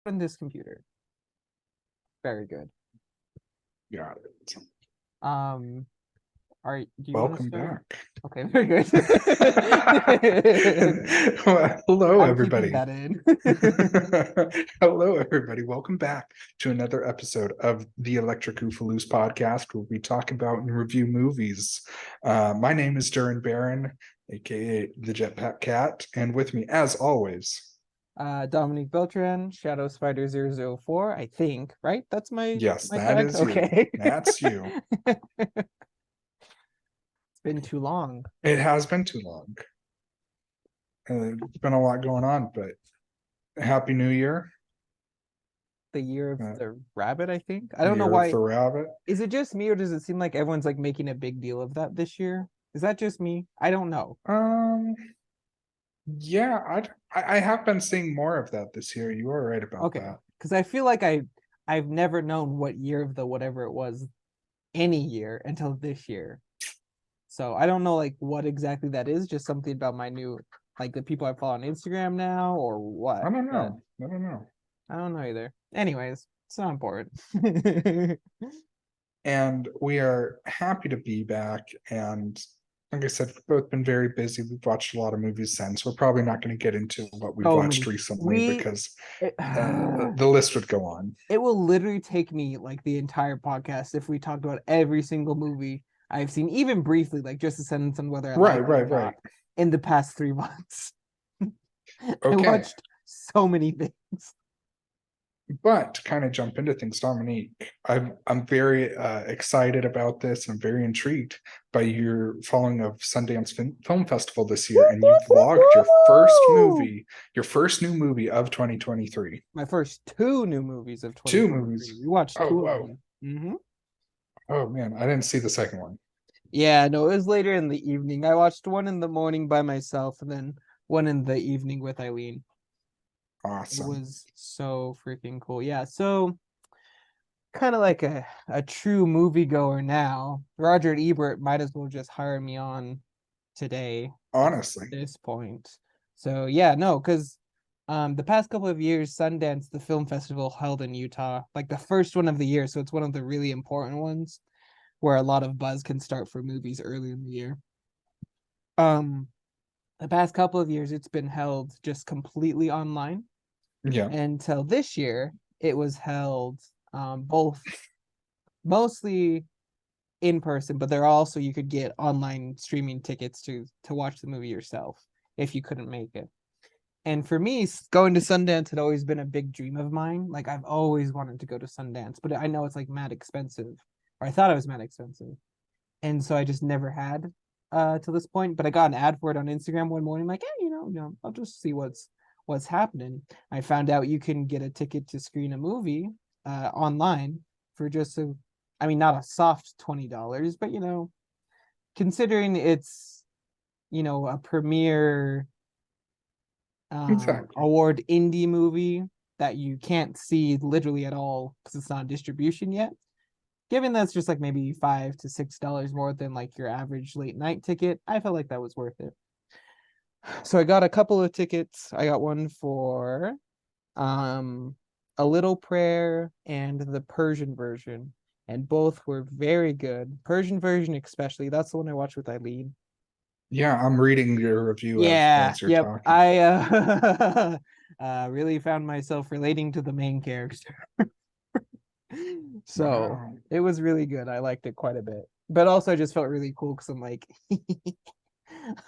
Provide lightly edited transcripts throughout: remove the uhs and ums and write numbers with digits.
on this computer. Very good. Got it. All right. Do you want to Welcome start? back. Okay, very good. Well, hello, I'm keeping everybody. that in. Hello, everybody. Welcome back to another episode of the Electric Oofaloose podcast, where we talk about and review movies. My name is Duran Barron, aka the Jetpack Cat, and with me, as always, Dominique Beltran, Shadow Spider 004, I think, right? That's my yes, my that tag. is you. Okay. That's you. It's been too long. It has been too long. It's been a lot going on, but Happy New Year. The year of Uh, the rabbit, I think. I don't know Year of why. the Rabbit. Is it just me or does it seem like everyone's like making a big deal of that this year? Is that just me? I don't know. Um, yeah, I have been seeing more of that this year. You are right about Okay. that. Because I feel like I've never known what year of the whatever it was any year until this year. So I don't know like what exactly that is, just something about my new like the people I follow on Instagram now or what. I don't But know. I don't know. I don't know either. Anyways, it's not important. And we are happy to be back. And like I said, we've both been very busy. We've watched a lot of movies since. We're probably not going to get into what we've So watched many. recently We because it, the list would go on. it will literally take me like the entire podcast if we talked about every single movie I've seen, even briefly, like just a sentence on whether I Right, like it or right, right. not in the past 3 months. I Okay. watched so many things. But to kind of jump into things, Dominique, I'm very excited about this. I'm very intrigued by your following of Sundance Film Festival this year, and you vlogged your first new movie of 2023. My first two new movies of Two 2023. movies. We watched Oh, two of whoa. them. Mm-hmm. Oh man, I didn't see the second one. Yeah, no, it was later in the evening. I watched one in the morning by myself and then one in the evening with Eileen. It Awesome. was so freaking cool. Yeah, so kind of like a true moviegoer now. Roger Ebert might as well just hire me on today at Honestly. this point. So yeah, no, because the past couple of years, Sundance, the film festival held in Utah, like the first one of the year, so it's one of the really important ones where a lot of buzz can start for movies early in the year. Um, the past couple of years, it's been held just completely online. Yeah. Until this year, it was held both mostly in person, but there also you could get online streaming tickets to watch the movie yourself if you couldn't make it. And for me, going to Sundance had always been a big dream of mine. Like I've always wanted to go to Sundance, but I know it's like mad expensive, or I thought it was mad expensive, and so I just never had to this point. But I got an ad for it on Instagram one morning, like, hey, I'll just see what's happening. I found out you can get a ticket to screen a movie online for just I mean, not a soft $20, but considering it's a premiere Exactly. award indie movie that you can't see literally at all because it's not in distribution yet. Given that's just like maybe $5 to $6 more than like your average late night ticket, I felt like that was worth it. So I got a couple of tickets. I got one for um A Little Prayer and the Persian version, and both were very good. Persian version especially. That's the one I watched with Eileen. Yeah, I'm reading your review Yeah, as you're yep. talking. I really found myself relating to the main character. So Wow. it was really good. I liked it quite a bit. But also I just felt really cool because I'm like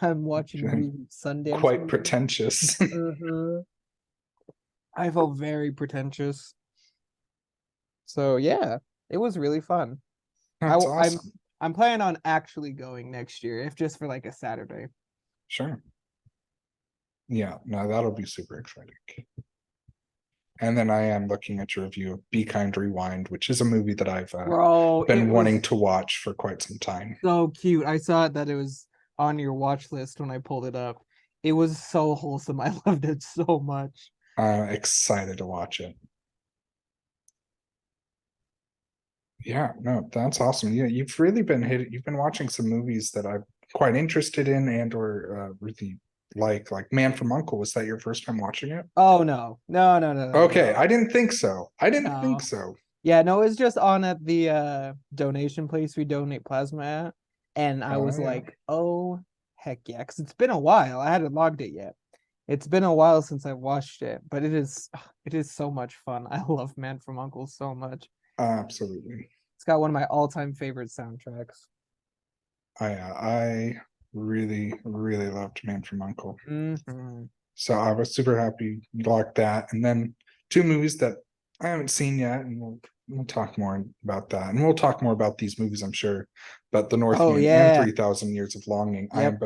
I'm watching And movie Sundance quite movie. pretentious. Uh-huh. I felt very pretentious. So yeah, it was really fun. I That's I'm awesome. I'm planning on actually going next year, if just for like a Saturday. Sure. Yeah, no, that'll be super exciting. And then I am looking at your review of Be Kind Rewind, which is a movie that I've Bro, it been wanting was to watch for quite some time. so cute. I saw that it was on your watch list when I pulled it up. It was so wholesome. I loved it so much. I'm excited to watch it. Yeah, no, that's awesome. Yeah, you've really been you've been watching some movies that I'm quite interested in and or really like Man from Uncle. Was that your first time watching it? Oh no, no, no, no, no, Okay, no, I didn't think so. I didn't think no. so. Yeah, no, it's just on at the donation place we donate plasma at. And I Oh was yeah. like, oh heck yeah, because it's been a while. I hadn't logged it yet. It's been a while since I've watched it, but it is so much fun. I love Man from Uncle so much. Absolutely. It's got one of my all-time favorite soundtracks. I really, really loved Man from Uncle. Hmm. So I was super happy you locked that. And then two movies that I haven't seen yet, and we'll talk more about that. And we'll talk more about these movies, I'm sure. But The Oh Northman and yeah. 3,000 Years of Longing, Yep.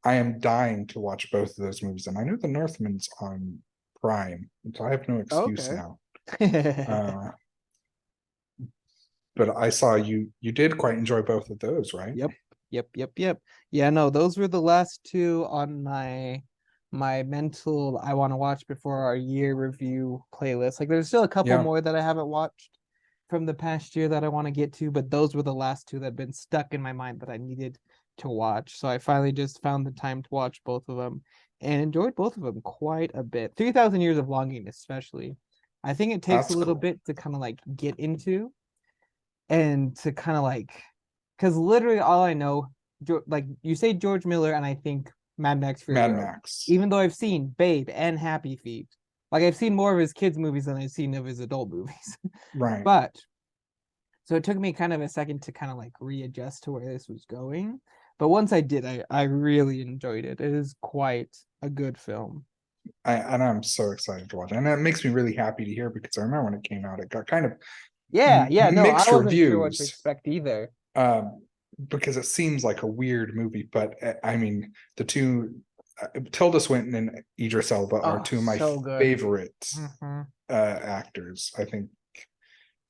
I am dying to watch both of those movies. And I know The Northman's on Prime, so I have no excuse Okay. now. But I saw you did quite enjoy both of those, right? Yep. Yep. Yep. Yep. Yeah, no, those were the last two on my mental I want to watch before our year review playlist. Like there's still a couple Yeah, more that I haven't watched from the past year that I want to get to, but those were the last two that have been stuck in my mind that I needed to watch. So I finally just found the time to watch both of them and enjoyed both of them quite a bit. 3,000 Years of Longing, especially. I think it takes a that's little cool. bit to kind of like get into and to kind of like, because literally all I know, like you say George Miller, and I think Mad Max Fury Mad Road, Max. even though I've seen Babe and Happy Feet. Like I've seen more of his kids' movies than I've seen of his adult movies. Right. But so it took me kind of a second to kind of like readjust to where this was going. But once I did, I really enjoyed it. It is quite a good film. And I'm so excited to watch it. And that makes me really happy to hear because I remember when it came out, it got kind of Yeah, yeah, no, I mixed wasn't sure what to reviews. expect either. Um, because it seems like a weird movie, but I mean, the two Tilda Swinton and Idris Elba are Oh, two of my so good. favorite Hmm. actors. I think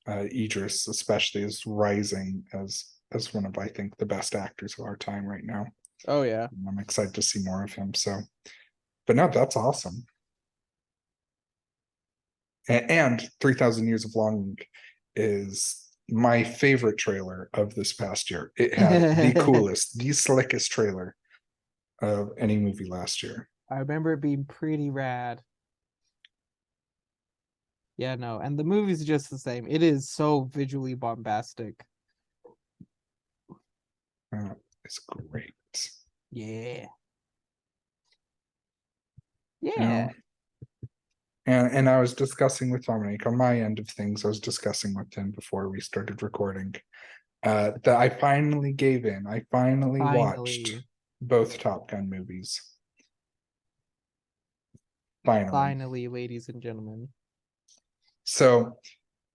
Idris, especially, is rising as one of I think the best actors of our time right now. Oh yeah. And I'm excited to see more of him. So, but no, that's awesome. And 3,000 Years of Longing is my favorite trailer of this past year. It had the coolest, the slickest trailer of any movie last year. I remember it being pretty rad. Yeah, no, and the movie's just the same. It is so visually bombastic. It's great. Yeah. You know, Yeah. and I was discussing with Dominic on my end of things. I was discussing with him before we started recording that I finally gave in. I finally watched Finally. both Top Gun movies. Finally. Finally, ladies and gentlemen. So,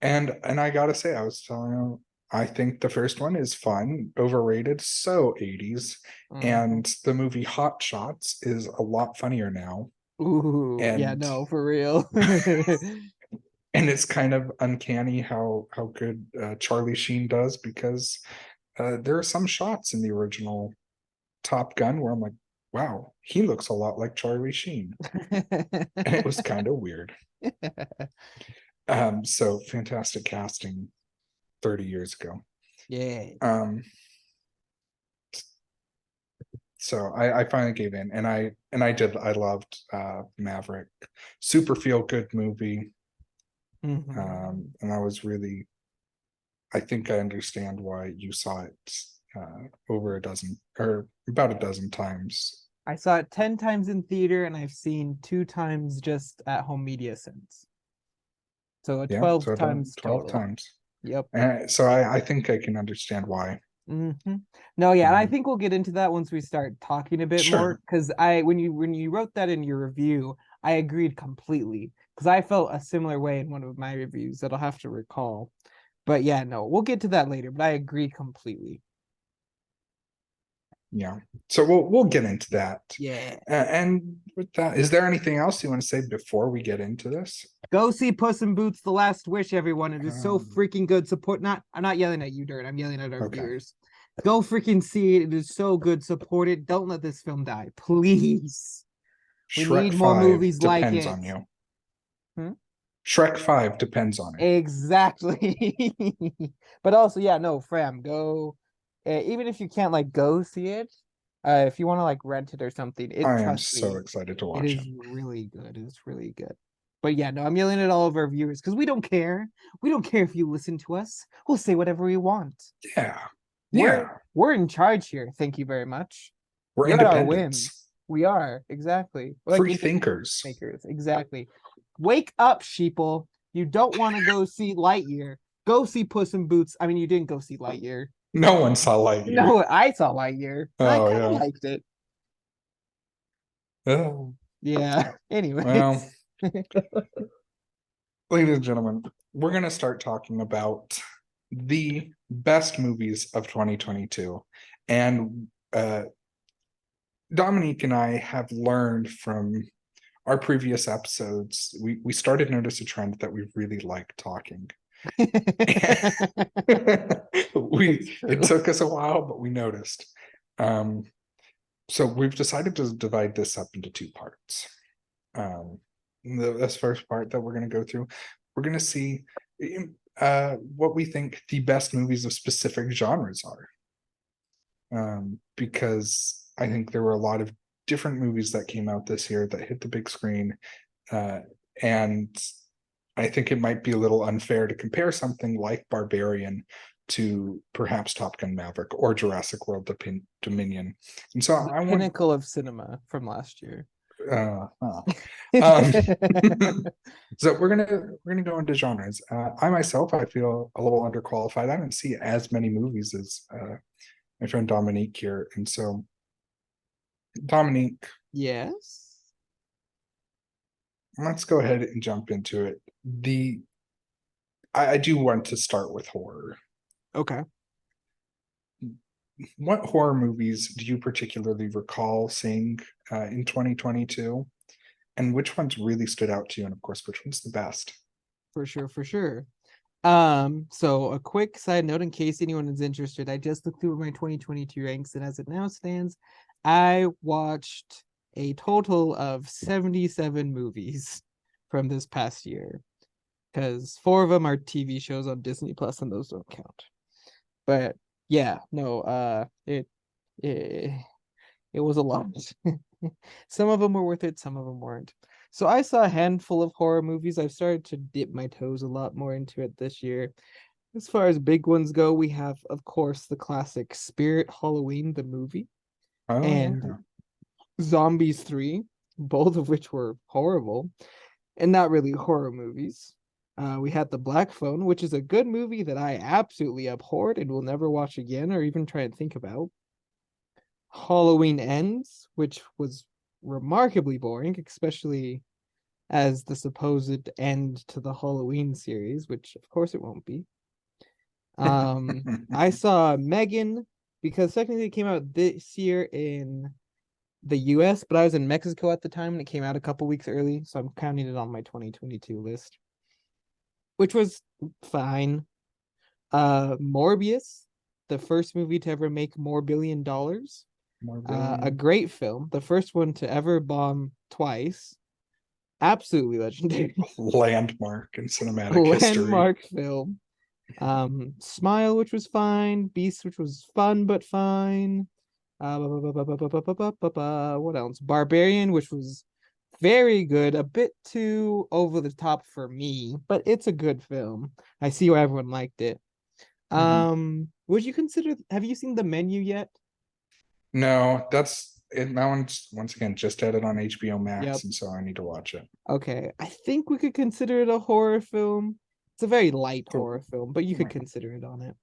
and I gotta say, I was telling him, I think the first one is fun, overrated, so 80s. Mhm. And the movie Hot Shots is a lot funnier now. Ooh, yeah, And no, for real. and it's kind of uncanny how good Charlie Sheen does because there are some shots in the original Top Gun where I'm like, wow, he looks a lot like Charlie Sheen. And it was kind of weird. So fantastic casting 30 years ago. Yeah. So I finally gave in and I loved Maverick. Super feel good movie. Mhm. And I was really I think I understand why you saw it over a dozen or about a dozen times. I saw it 10 times in theater and I've seen 2 times just at home media since. So Yeah, 12 so about times 12 total. times. Yep. So I think I can understand why. Hmm. No, yeah, and I Um, think we'll get into that once we start talking a bit more. sure. Because when you wrote that in your review, I agreed completely. Because I felt a similar way in one of my reviews that I'll have to recall. But yeah, no, we'll get to that later. But I agree completely. Yeah. So we'll get into that. Yeah. And with that, is there anything else you want to say before we get into this? Go see Puss in Boots: The Last Wish, everyone. It is so Um, freaking good. Support not I'm not yelling at you, Dirt. I'm yelling at our okay. viewers. Go freaking see it. It is so good. Support it. Don't let this film die. Please. We Shrek need more 5 movies like depends it. on you. Hmm? Shrek 5 depends on it. Exactly. But also, yeah, no, Fram, go. Even if you can't like go see it, If you want to like rent it or something, I am trust so me, excited to it watch it. is really good. It's really good. But yeah, no, I'm yelling at all of our viewers because we don't care. We don't care if you listen to us. We'll say whatever we want. Yeah. We're Yeah. we're in charge here. Thank you very much. We're You're at our whim. independents. We are exactly like Free independent thinkers. makers. Exactly. Wake up, sheeple. You don't want to go see Lightyear. Go see Puss in Boots. I mean, you didn't go see Lightyear. No one saw Lightyear. No, I saw Lightyear, and I Oh kind of yeah. liked it. Oh, Yeah. well, Anyways. ladies and gentlemen, we're gonna start talking about the best movies of 2022. And Dominique and I have learned from our previous episodes, we started to notice a trend that we really like talking. It took us a while, but we noticed. So we've decided to divide this up into two parts. This first part that we're going to go through, we're going to see what we think the best movies of specific genres are. Because I think there were a lot of different movies that came out this year that hit the big screen. And I think it might be a little unfair to compare something like Barbarian to perhaps Top Gun Maverick or Jurassic World Dominion. And so The I want pinnacle of cinema from last year. uh, um, so we're gonna go into genres. I myself I feel a little underqualified. I don't see as many movies as my friend Dominique here, and so Dominique, Yes. let's go ahead and jump into it. I do want to start with horror. Okay. What horror movies do you particularly recall seeing in 2022? And which ones really stood out to you? And of course, which one's the best? For sure, for sure. So a quick side note in case anyone is interested, I just looked through my 2022 ranks, and as it now stands, I watched a total of 77 movies from this past year. Because 4 of them are TV shows on Disney Plus, and those don't count. But yeah, no, it it was a lot. Some of them were worth it, some of them weren't. So I saw a handful of horror movies. I've started to dip my toes a lot more into it this year. As far as big ones go, we have, of course, the classic Spirit Halloween, the movie, Oh and yeah. Zombies 3, both of which were horrible and not really horror movies. We had The Black Phone, which is a good movie that I absolutely abhorred and will never watch again or even try and think about. Halloween Ends, which was remarkably boring, especially as the supposed end to the Halloween series, which of course it won't be. I saw Megan because technically it came out this year in the US, but I was in Mexico at the time and it came out a couple weeks early, so I'm counting it on my 2022 list, which was fine. Morbius, the first movie to ever make more $1 billion. More A billion. great film, the first one to ever bomb twice. Absolutely legendary. Landmark in cinematic history. Landmark film. Smile, which was fine. Beast, which was fun but fine. What else? Barbarian, which was very good, a bit too over the top for me, but it's a good film. I see why everyone liked it. Mhm. Would you consider? Have you seen The Menu yet? No, that's it. That one's once again just added on HBO Yep. Max, and so I need to watch it. Okay, I think we could consider it a horror film. It's a very light So, horror film, but you could consider it on it.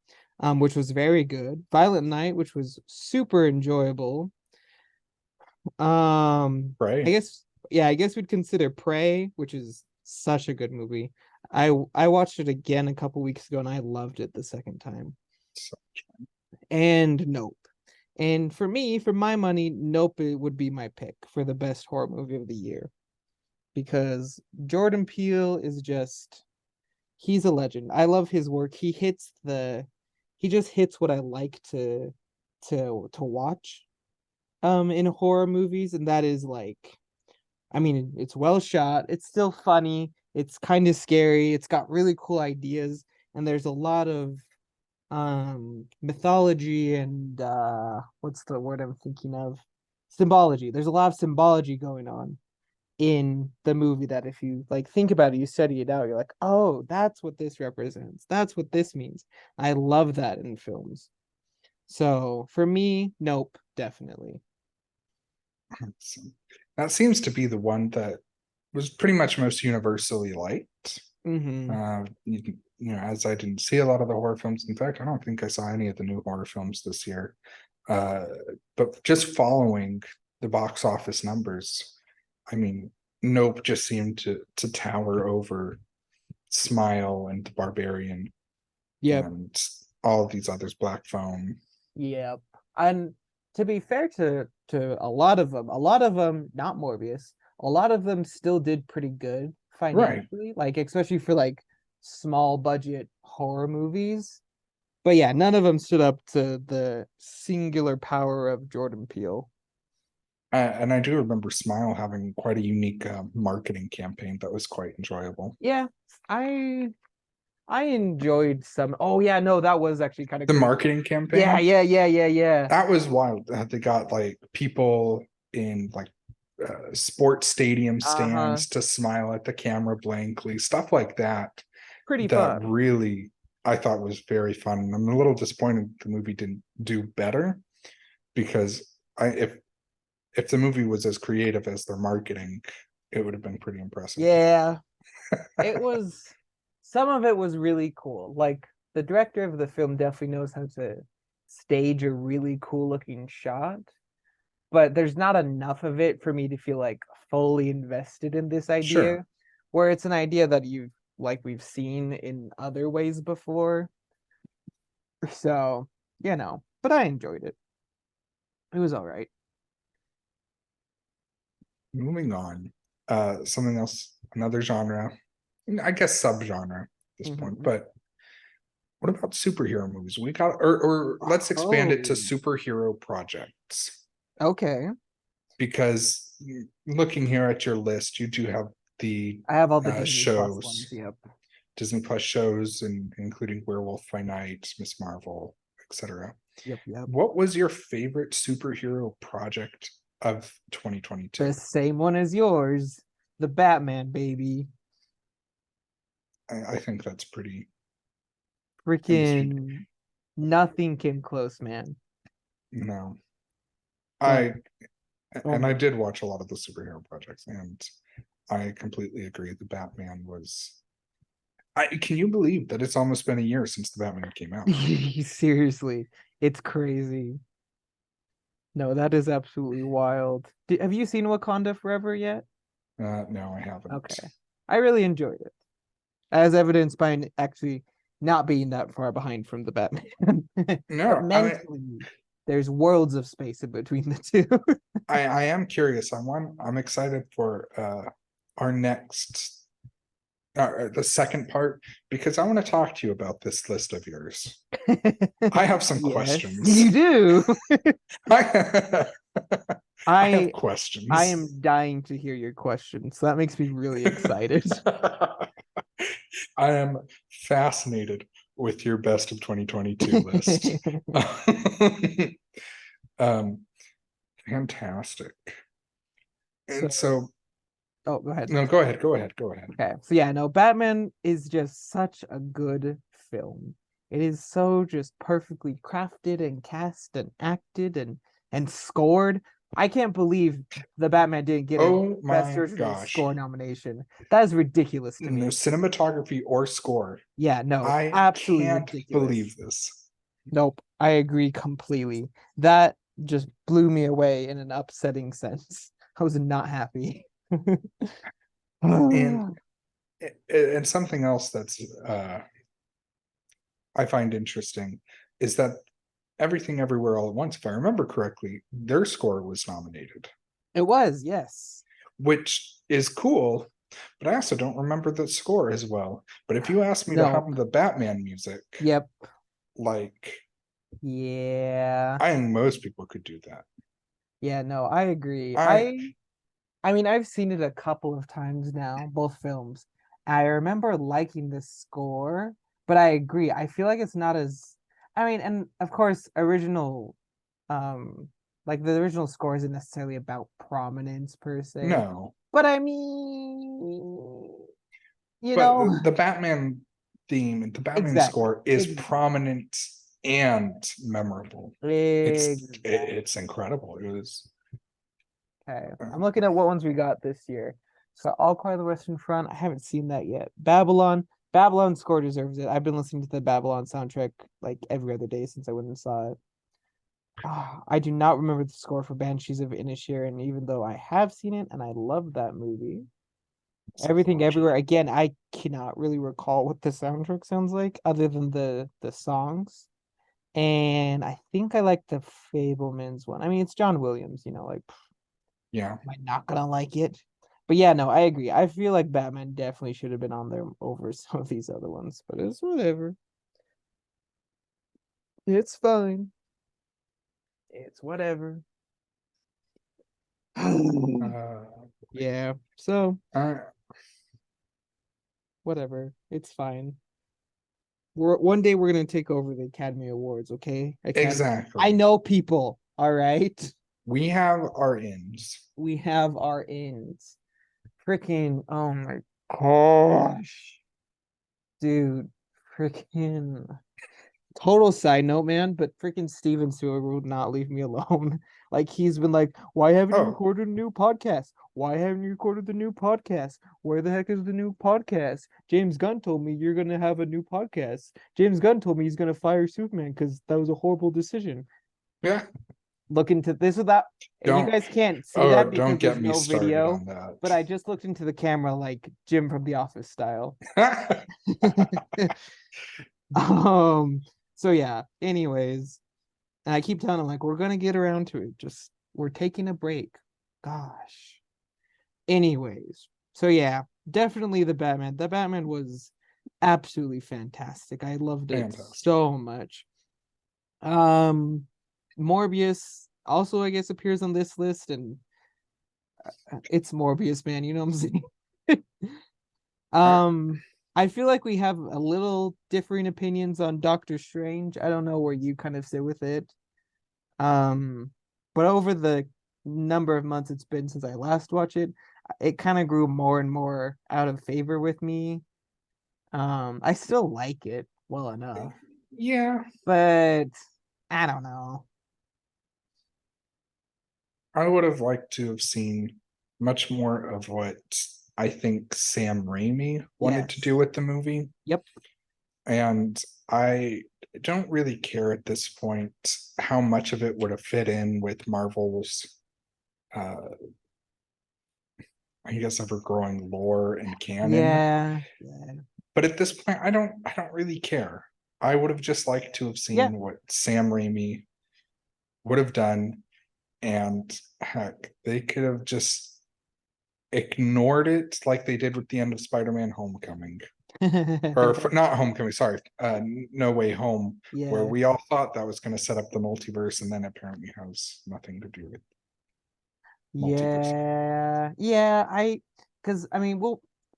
Which was very good. Violent Night, which was super enjoyable. I right. guess yeah, I guess we'd consider Prey, which is such a good movie. I watched it again a couple weeks ago and I loved it the second time. So, And Nope. And for me, for my money, Nope would be my pick for the best horror movie of the year because Jordan Peele is just he's a legend. I love his work. He just hits what I like to watch in horror movies, and that is like I mean, it's well shot, it's still funny, it's kind of scary, it's got really cool ideas, and there's a lot of mythology and what's the word I'm thinking of? Symbology. There's a lot of symbology going on in the movie that if you like think about it, you study it out, you're like, oh, that's what this represents. That's what this means. I love that in films. So for me, nope, definitely. So, that seems to be the one that was pretty much most universally liked. Mm-hmm. As I didn't see a lot of the horror films. In fact, I don't think I saw any of the new horror films this year. Uh, but just following the box office numbers, I mean, Nope just seemed to tower over Smile and The Barbarian Yep. and all of these others, Black Phone. Yep. And to be fair to a lot of them, not Morbius, a lot of them still did pretty good Right. financially, like especially for like small budget horror movies. But yeah, none of them stood up to the singular power of Jordan Peele. And I do remember Smile having quite a unique marketing campaign that was quite enjoyable. Yeah, I I enjoyed some. Oh yeah, no, that was actually kind of The crazy. marketing Yeah, campaign, yeah. that was wild. They got like people in like sports stadium Uh-huh. stands to smile at the camera blankly, stuff like that. Pretty That fun. really I thought was very fun. And I'm a little disappointed the movie didn't do better because if the movie was as creative as their marketing, it would have been pretty impressive. Yeah, it was some of it was really cool. Like the director of the film definitely knows how to stage a really cool looking shot, but there's not enough of it for me to feel like fully invested in this Sure. idea, where it's an idea that we've seen in other ways before. So, but I enjoyed it. It was all right. Moving on. Something else, another genre, I guess subgenre at this point, Mhm. but what about superhero movies? We got, or let's expand it to Oh, superhero projects okay. because looking here at your list, you do have the I have all the Disney Plus shows, ones. Yep. Disney Plus shows, and including Werewolf by Night, Miss Marvel, etc. Yep. What was your favorite superhero project of 2022? The same one as yours. The Batman, baby. I think that's pretty industry. Freaking nothing came close, man. No, Like, I oh and I my. did watch a lot of the superhero projects, and I completely agree. The Batman was. Can you believe that it's almost been a year since the Batman came out? Seriously, it's crazy. No, that is absolutely wild. Have you seen Wakanda Forever yet? No, I haven't. Okay. I really enjoyed it, as evidenced by actually not being that far behind from the Batman. But No, mentally, there's worlds of space in between the two. I am curious. I'm excited for our next the second part because I want to talk to you about this list of yours. I have some Yes, you questions. do. I, I have I I questions. am dying to hear your questions. So that makes me really excited. I am fascinated with your best of 2022 list. um, fantastic. So, And so, oh, go ahead. no, go ahead, go ahead, go ahead. Okay. So yeah, no, Batman is just such a good film. It is so just perfectly crafted and cast and acted and scored. I can't believe the Batman didn't get a Oh Best my Original gosh. Score nomination. That is ridiculous to No me. cinematography or score. Yeah, no, I absolutely can't ridiculous. believe this. Nope, I agree completely. That just blew me away in an upsetting sense. I was not happy. And and something else that's I find interesting is that Everything Everywhere All at Once, if I remember correctly, their score was nominated, It was, yes. which is cool, but I also don't remember the score as well. But if you ask me to No. hum the Batman music, Yep. like Yeah. I think most people could do that. Yeah, no, I agree. I I mean, I've seen it a couple of times now, both films. I remember liking the score, but I agree. I feel like it's not as I mean, and of course, original, um, like the original score isn't necessarily about prominence per se, No, but I mean, you but know, the Batman theme and the Batman exactly, score is exactly, prominent and memorable. exactly. It's incredible. It was Okay, I'm looking at what ones we got this year. So All Quiet on the Western Front. I haven't seen that yet. Babylon. Babylon score deserves it. I've been listening to the Babylon soundtrack like every other day since I went and saw it. I do not remember the score for Banshees of Inisherin, even though I have seen it and I love that movie. it's Everything unfortunate. Everywhere. Again, I cannot really recall what the soundtrack sounds like other than the songs. And I think I like the Fablemans one. I mean, it's John Williams, like Yeah. am I not gonna like it? But yeah, no, I agree. I feel like Batman definitely should have been on there over some of these other ones, but it's whatever. It's fine. It's whatever. Uh, Yeah, so uh, whatever. It's fine. One day we're gonna take over the Academy Awards, okay? Academy. I exactly. know people, all right. We have our ends. We have our ends. Freaking, oh my gosh, dude. Freaking total side note, man, but freaking Steven Stewart would not leave me alone. Like he's been like, "Why haven't you Oh, recorded a new podcast? Why haven't you recorded the new podcast? Where the heck is the new podcast? James Gunn told me you're gonna have a new podcast. James Gunn told me he's gonna fire Superman because that was a horrible decision." yeah. Look into this or that. You Don't guys can't see oh, that don't because get there's me no started video, on that. but I just looked into the camera like Jim from The Office style. um, so yeah, anyways. And I keep telling him, like, we're gonna get around to it. Just we're taking a break. Gosh. Anyways, so yeah, definitely the Batman. The Batman was absolutely fantastic. I loved it Fantastic. so much. Um, Morbius also, I guess, appears on this list, and it's Morbius, man. You know what I'm saying? Uh, um, I feel like we have a little differing opinions on Doctor Strange. I don't know where you kind of sit with it. Um, but over the number of months it's been since I last watched it, it kind of grew more and more out of favor with me. I still like it well enough, yeah, but I don't know. I would have liked to have seen much more of what I think Sam Raimi wanted to do Yes. with the movie. Yep. And I don't really care at this point how much of it would have fit in with Marvel's uh I guess ever growing lore and canon. Yeah. Yeah. But at this point I don't really care. I would have just liked to have Yeah. seen what Sam Raimi would have done, and heck, they could have just ignored it like they did with the end of Spider-Man Homecoming. Or not Homecoming, sorry, No Way Home, where Yeah. we all thought that was going to set up the multiverse, and then apparently has nothing to do with multiverse. Yeah, yeah. Because I mean,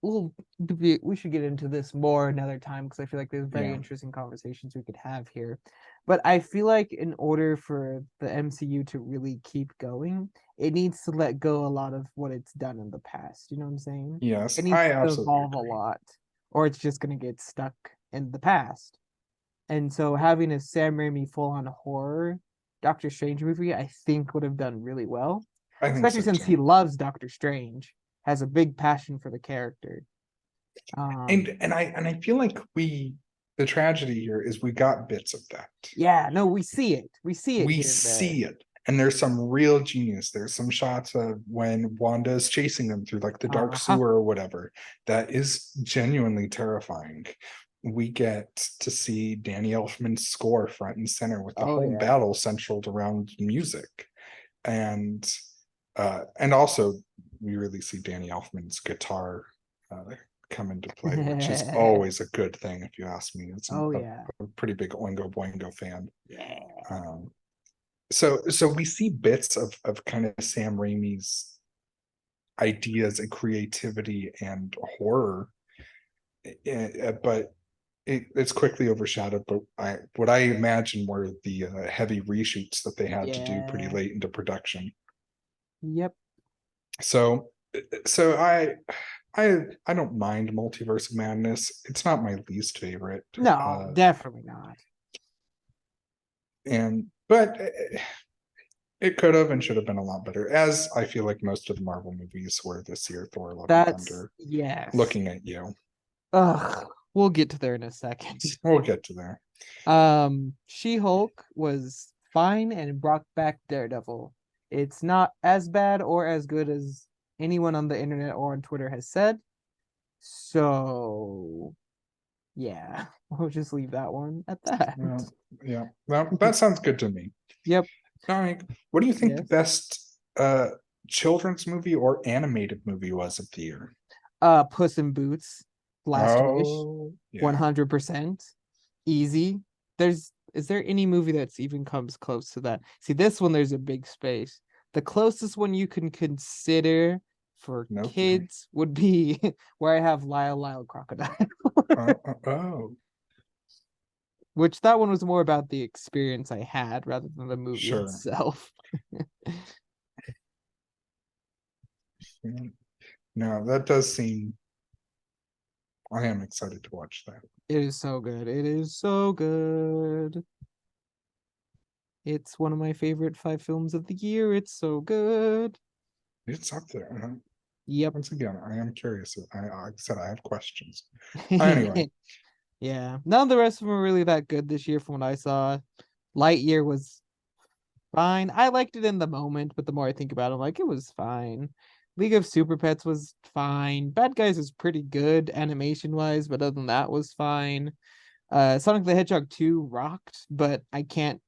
we should get into this more another time because I feel like there's very Yeah, interesting conversations we could have here. But I feel like in order for the MCU to really keep going, it needs to let go a lot of what it's done in the past. You know what I'm saying? yes, It needs I to absolutely evolve a agree. lot, or it's just gonna get stuck in the past. And so having a Sam Raimi full-on horror Doctor Strange movie, I think would have done really well, I think especially so since he too. loves Doctor Strange, has a big passion for the character. And I feel like the tragedy here is we got bits of that. Yeah, no, we see it. We see it We here and there. see it. And there's some real genius. There's some shots of when Wanda is chasing them through like the dark Uh-huh. sewer or whatever. That is genuinely terrifying. We get to see Danny Elfman's score front and center with the Oh whole yeah. battle centered around music. And also we really see Danny Elfman's guitar uh, come into play, which is always a good thing if you ask me. It's Oh yeah. a pretty big Oingo Boingo fan. Yeah. Um, so we see bits of kind of Sam Raimi's ideas and creativity and horror, but it's quickly overshadowed, but what I imagine were the heavy reshoots that they had to do pretty Yeah. late into production. Yep. So I don't mind Multiverse of Madness. It's not my least favorite. No, definitely not. And but it could have and should have been a lot better, as I feel like most of the Marvel movies were this year. Thor: Love and That's Thunder. yes. Looking at you. Ugh. We'll get to there in a second. We'll get to there. She-Hulk was fine and brought back Daredevil. It's not as bad or as good as anyone on the internet or on Twitter has said. So yeah, we'll just leave that one at that. Yeah, that sounds good to me. Yep. Dominic, what do you think the Yes. best children's movie or animated movie was of the year? Puss in Boots, Last Wish, Oh, yeah. 100%. Easy. Is there any movie that's even comes close to that? See, this one there's a big space. The closest one you can consider for No clue. kids would be Where I Have Lyle Lyle Crocodile, Oh, which that one was more about the experience I had rather than the movie sure. itself. No, that does seem. I am excited to watch that. It is so good. It is so good. It's one of my favorite 5 films of the year. It's so good. It's up there. Yep. Once again, I am curious. Like I said, I have questions. Anyway, Yeah. None of the rest of them are really that good this year from what I saw. Lightyear was fine. I liked it in the moment, but the more I think about it, I'm like, it was fine. League of Super Pets was fine. Bad Guys was pretty good animation wise, but other than that was fine. Sonic the Hedgehog 2 rocked, but I can't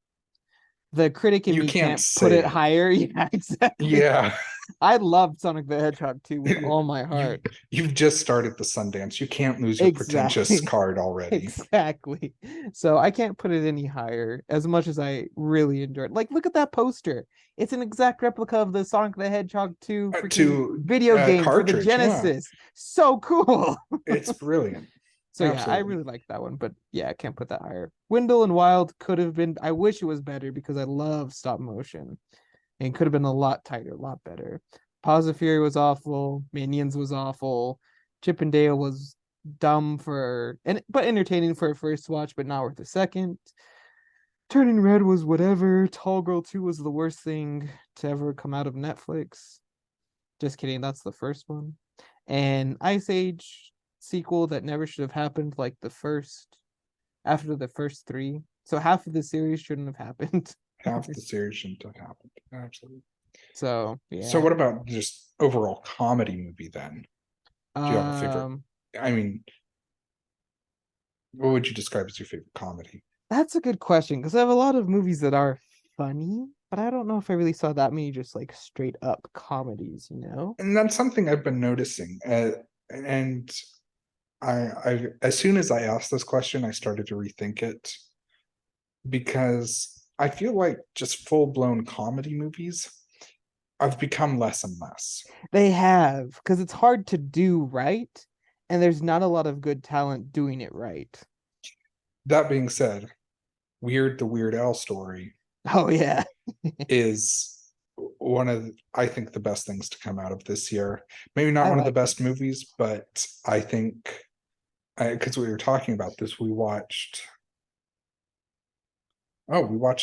the critic in you me can't can't put say it it. higher. Yeah, exactly. Yeah. I loved Sonic the Hedgehog 2 with all my you heart. you've just started the Sundance. You can't lose your pretentious Exactly. card already. Exactly. So I can't put it any higher as much as I really enjoyed. Like, look at that poster. It's an exact replica of the Sonic the Hedgehog 2 freaking To video game for the cartridge, yeah. Genesis. So cool. It's brilliant. So yeah, I Absolutely. really like that one, but yeah, I can't put that higher. Wendell and Wild could have been. I wish it was better because I love stop motion, and could have been a lot tighter, a lot better. Paws of Fury was awful. Minions was awful. Chip and Dale was dumb but entertaining for a first watch, but not worth a second. Turning Red was whatever. Tall Girl 2 was the worst thing to ever come out of Netflix. Just kidding, that's the first one. And Ice Age sequel that never should have happened, like after the first 3. So half of the series shouldn't have happened. Half the series shouldn't have happened. Absolutely. So So yeah. what about just overall comedy movie then? Do you have a favorite? I mean, what would you describe as your favorite comedy? That's a good question because I have a lot of movies that are funny, but I don't know if I really saw that many just like straight up comedies, you know? And that's something I've been noticing. And I as soon as I asked this question, I started to rethink it because I feel like just full blown comedy movies I've become less and less. They have because it's hard to do right, and there's not a lot of good talent doing it right. That being said, the Weird Al story Oh yeah. is one of I think the best things to come out of this year. Maybe not I one of the like it. best movies, but I think because we were talking about this, we watched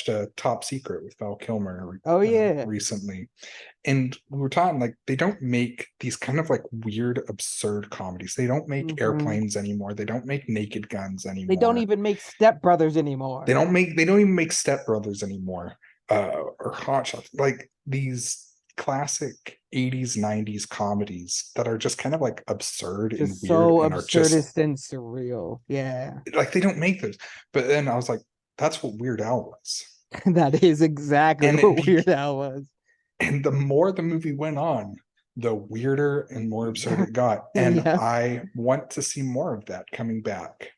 a Top Secret with Val Kilmer Oh yeah. recently, and we were talking like they don't make these kind of like weird, absurd comedies. They don't make Mhm. Airplanes anymore. They don't make Naked Guns They don't anymore. even make Step Brothers anymore. They don't even make Step Brothers anymore, or Hot Shots. Like these classic 80s 90s comedies that are just kind of like absurd and Just weird so and are just absurdist and surreal. Yeah. like they don't make those. But then I was like, that's what Weird Al was. That is exactly And it what be Weird Al was. and the more the movie went on, the weirder and more absurd it got. And Yeah. I want to see more of that coming back.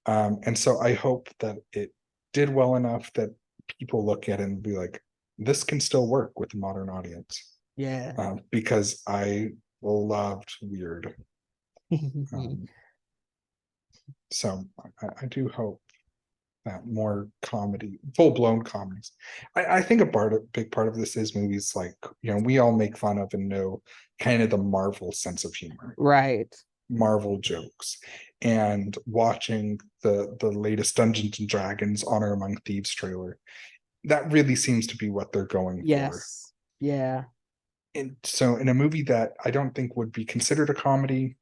And so I hope that it did well enough that people look at it and be like, this can still work with the modern audience. Yeah. Because I loved Weird. Um, So I do hope that more comedy, full blown comedies. I think big part of this is movies like, we all make fun of and know kind of the Marvel sense of humor, Right. Marvel jokes, and watching the latest Dungeons and Dragons Honor Among Thieves trailer. That really seems to be what they're going for. Yes. Yeah. And so in a movie that I don't think would be considered a comedy,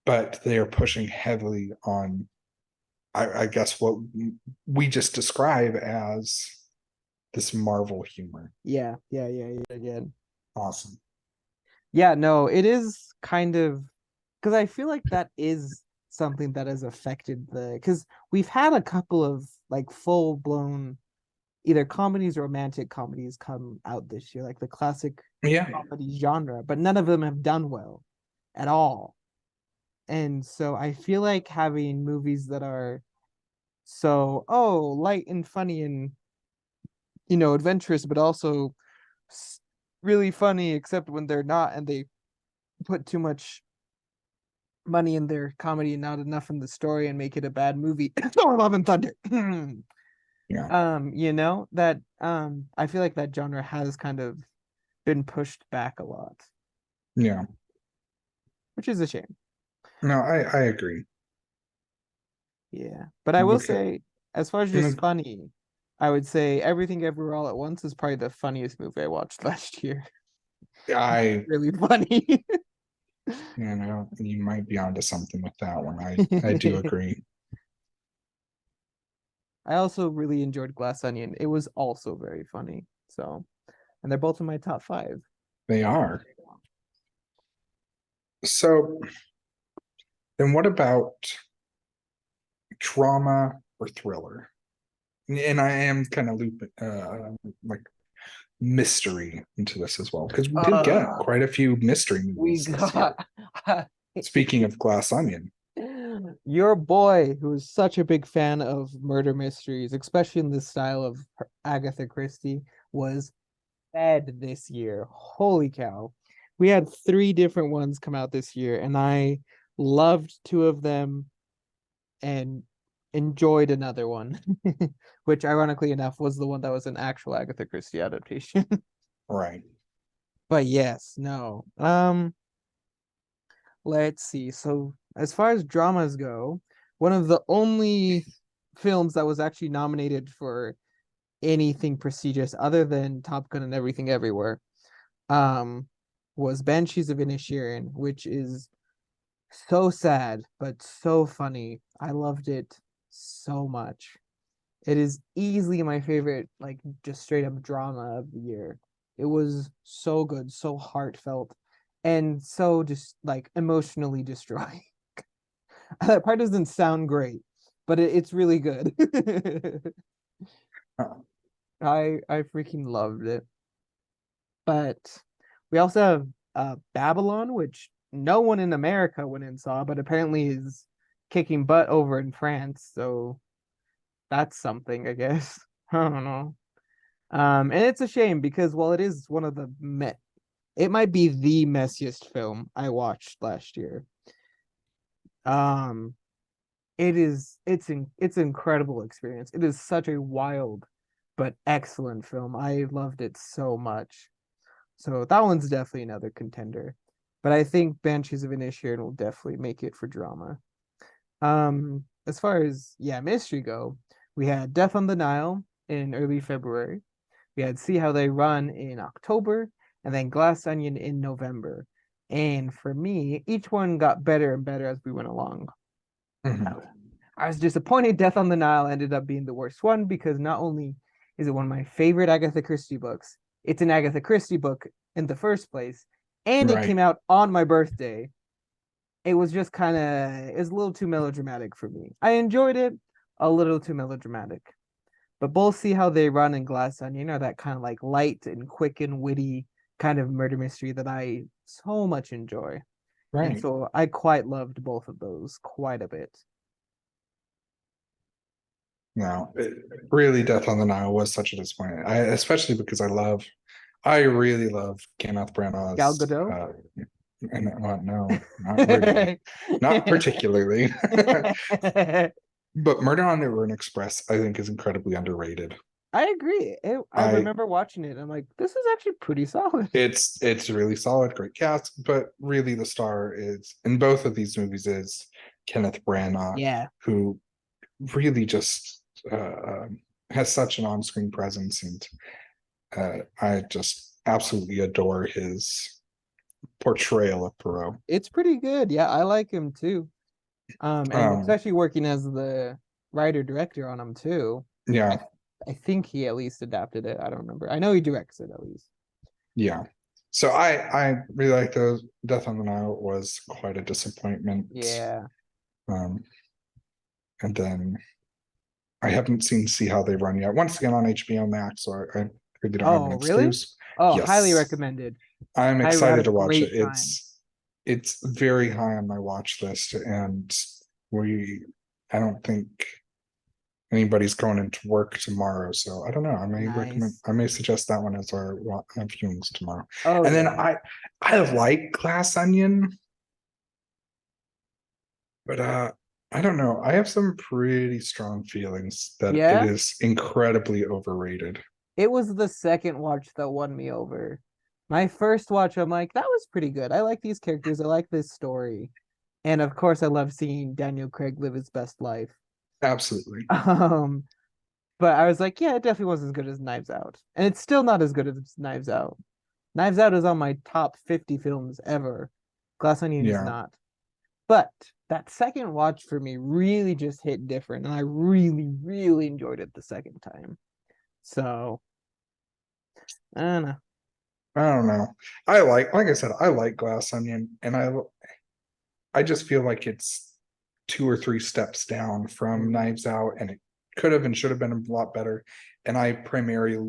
but they are pushing heavily on, I guess, what we just describe as this Marvel humor. Yeah. Yeah. Yeah. Yeah. Yeah. Awesome. Yeah. No, it is kind of because I feel like that is something that has affected the because we've had a couple of like full blown either comedies or romantic comedies come out this year, like the classic Yeah. comedy genre, but none of them have done well at all. And so I feel like having movies that are so light and funny and adventurous, but also really funny, except when they're not, and they put too much money in their comedy and not enough in the story and make it a bad movie. Thor Love and Thunder. Yeah. That I feel like that genre has kind of been pushed back a lot, Yeah. which is a shame. No, I agree. Yeah. But I will Because say, as far as just funny, I would say Everything Everywhere All at Once is probably the funniest movie I watched last year. I Really funny. you might be onto something with that one. I do agree. I also really enjoyed Glass Onion. It was also very funny. So, and they're both in my top 5. They are. So then what about drama or thriller? And I am kind of looping like mystery into this as well, because we did get quite a few mystery We movies this year. got Speaking of Glass Onion. your boy, who is such a big fan of murder mysteries, especially in the style of Agatha Christie, was fed this year. Holy cow. We had 3 different ones come out this year, and I loved 2 of them and enjoyed another one, which ironically enough was the one that was an actual Agatha Christie adaptation. Right. But yes, no. Let's see. So as far as dramas go, one of the only films that was actually nominated for anything prestigious other than Top Gun and Everything Everywhere, um, was Banshees of Inisherin, which is so sad but so funny. I loved it so much. It is easily my favorite, like just straight up drama of the year. It was so good, so heartfelt, and so just like emotionally destroying. That part doesn't sound great, but it's really good. I freaking loved it. But we also have Babylon, which no one in America went and saw, but apparently is kicking butt over in France. So that's something, I guess. I don't know. And it's a shame because while it is one of it might be the messiest film I watched last year. Um, it's an incredible experience. It is such a wild but excellent film. I loved it so much. So that one's definitely another contender. But I think Banshees of Inisherin will definitely make it for drama. As far as mystery go, we had Death on the Nile in early February. We had See How They Run in October, and then Glass Onion in November. And for me, each one got better and better as we went along. Mhm. I was disappointed Death on the Nile ended up being the worst one because not only is it one of my favorite Agatha Christie books, it's an Agatha Christie book in the first place, and it came Right. out on my birthday. It was just kind of it's a little too melodramatic for me. I enjoyed it, a little too melodramatic. But both See How They Run and Glass Onion are that kind of like light and quick and witty kind of murder mystery that I so much enjoy. And Right. so I quite loved both of those quite a bit. No, really, Death on the Nile was such a disappointment. Especially because I really love Kenneth Gal Branagh's Gadot? And well, no, not really. Not particularly. But Murder on the Orient Express, I think, is incredibly underrated. I agree. I I remember watching it. I'm like, this is actually pretty solid. it's really solid, great cast, but really the star is in both of these movies is Kenneth Branagh, Yeah, who really just has such an on-screen presence, and I just absolutely adore his portrayal of Perot. it's pretty good. Yeah, I like him too. And Um, especially working as the writer director on him too. I yeah, I think he at least adapted it. I don't remember. I know he directs it at least. yeah. So I really like those. Death on the Nile was quite a disappointment. Yeah. Um, and then I haven't seen See How They Run yet. Once again on HBO Max, so I heard they don't have an Oh, really? excuse. Oh, highly Yes, recommended. I'm I had a excited to watch it. great time. It's very high on my watch list, and we I don't think anybody's going into work tomorrow, so I don't know. Nice. I may suggest that one as our viewings tomorrow. Oh And then yeah. I like Glass Onion, but I don't know. I have some pretty strong feelings that it Yeah. is incredibly overrated. It was the second watch that won me over. My first watch, I'm like, that was pretty good. I like these characters. I like this story. And of course, I love seeing Daniel Craig live his best life. Absolutely. Um, but I was like, yeah, it definitely wasn't as good as Knives Out. And it's still not as good as Knives Out. Knives Out is on my top 50 films ever. Glass Onion is Yeah. not. But that second watch for me really just hit different. And I really, really enjoyed it the second time. So, I don't know. I don't know. Like I said, I like Glass Onion, and I just feel like it's two or three steps down from Mm. Knives Out, and it could have and should have been a lot better. And I primarily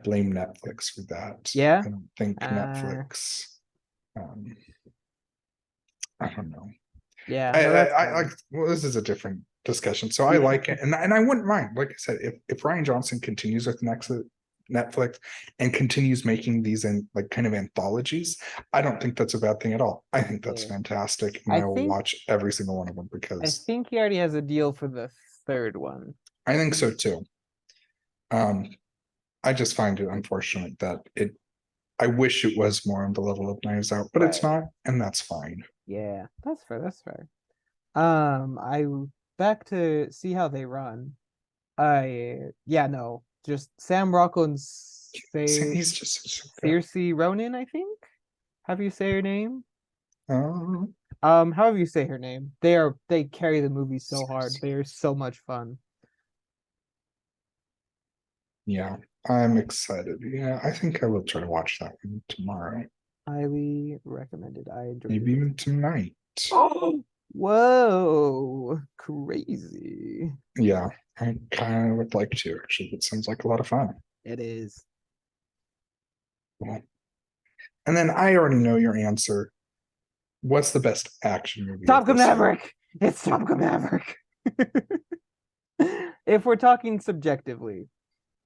blame Netflix for that. Yeah. I don't think Uh, Netflix. Um, I don't know. yeah, no, that's I fair. like. Well, this is a different discussion, so I Yeah. like it, and I wouldn't mind. Like I said, if Ryan Johnson continues with next Netflix and continues making these in like kind of anthologies, I don't think that's a bad thing at all. I think that's Yeah. fantastic, and I I will think watch every single one of them I because think he already has a deal for the third one. I think so too. Um, I just find it unfortunate that it. I wish it was more on the level of Knives Out, but it's Right. not, and that's fine. Yeah, that's fair. That's fair. I back to See How They Run. I yeah, no, just Sam Rockwell and He's just so good. Saoirse Ronan, I think. How do you say her name? Um, However you say her name. They carry the movie so hard. They are so much fun. Yeah, I'm excited. Yeah, I think I will try to watch that one tomorrow. Highly recommended. I Maybe enjoyed it. even tonight. Oh, whoa, crazy. Yeah, I kind of would like to actually. It sounds like a lot of fun. It is. Well, and then I already know your answer. What's the best action movie of Top Gun this year? Maverick. It's Top Gun Maverick. If we're talking subjectively,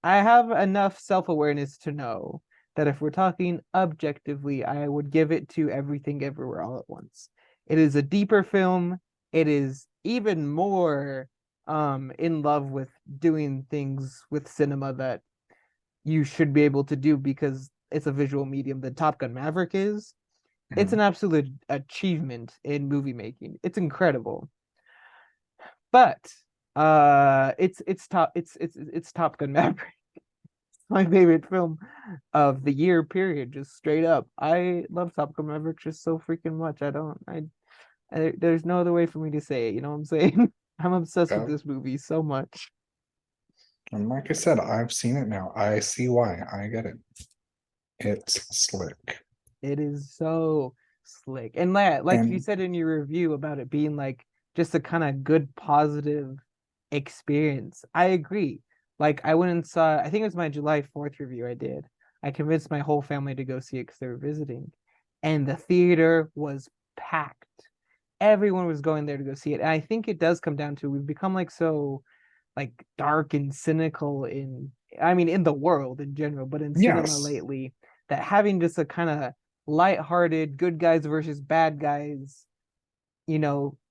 I have enough self-awareness to know that if we're talking objectively, I would give it to Everything Everywhere All at Once. It is a deeper film. It is even more in love with doing things with cinema that you should be able to do because it's a visual medium that Top Gun Maverick is. It's Mhm. an absolute achievement in movie making. It's incredible. But it's Top Gun Maverick. My favorite film of the year period, just straight up. I love Top Gun Maverick just so freaking much. There's no other way for me to say it, you know what I'm saying? I'm obsessed with Yeah. this movie so much. And like I said, I've seen it now. I see why. I get it. It's slick. It is so slick. And like you And said in your review about it being like just a kind of good positive experience. I agree. Like I went and saw, I think it was my July 4th review I did. I convinced my whole family to go see it because they were visiting. And the theater was packed. Everyone was going there to go see it. And I think it does come down to we've become like so like dark and cynical in I mean in the world in general, but in cinema yes, lately, that having just a kind of lighthearted, good guys versus bad guys,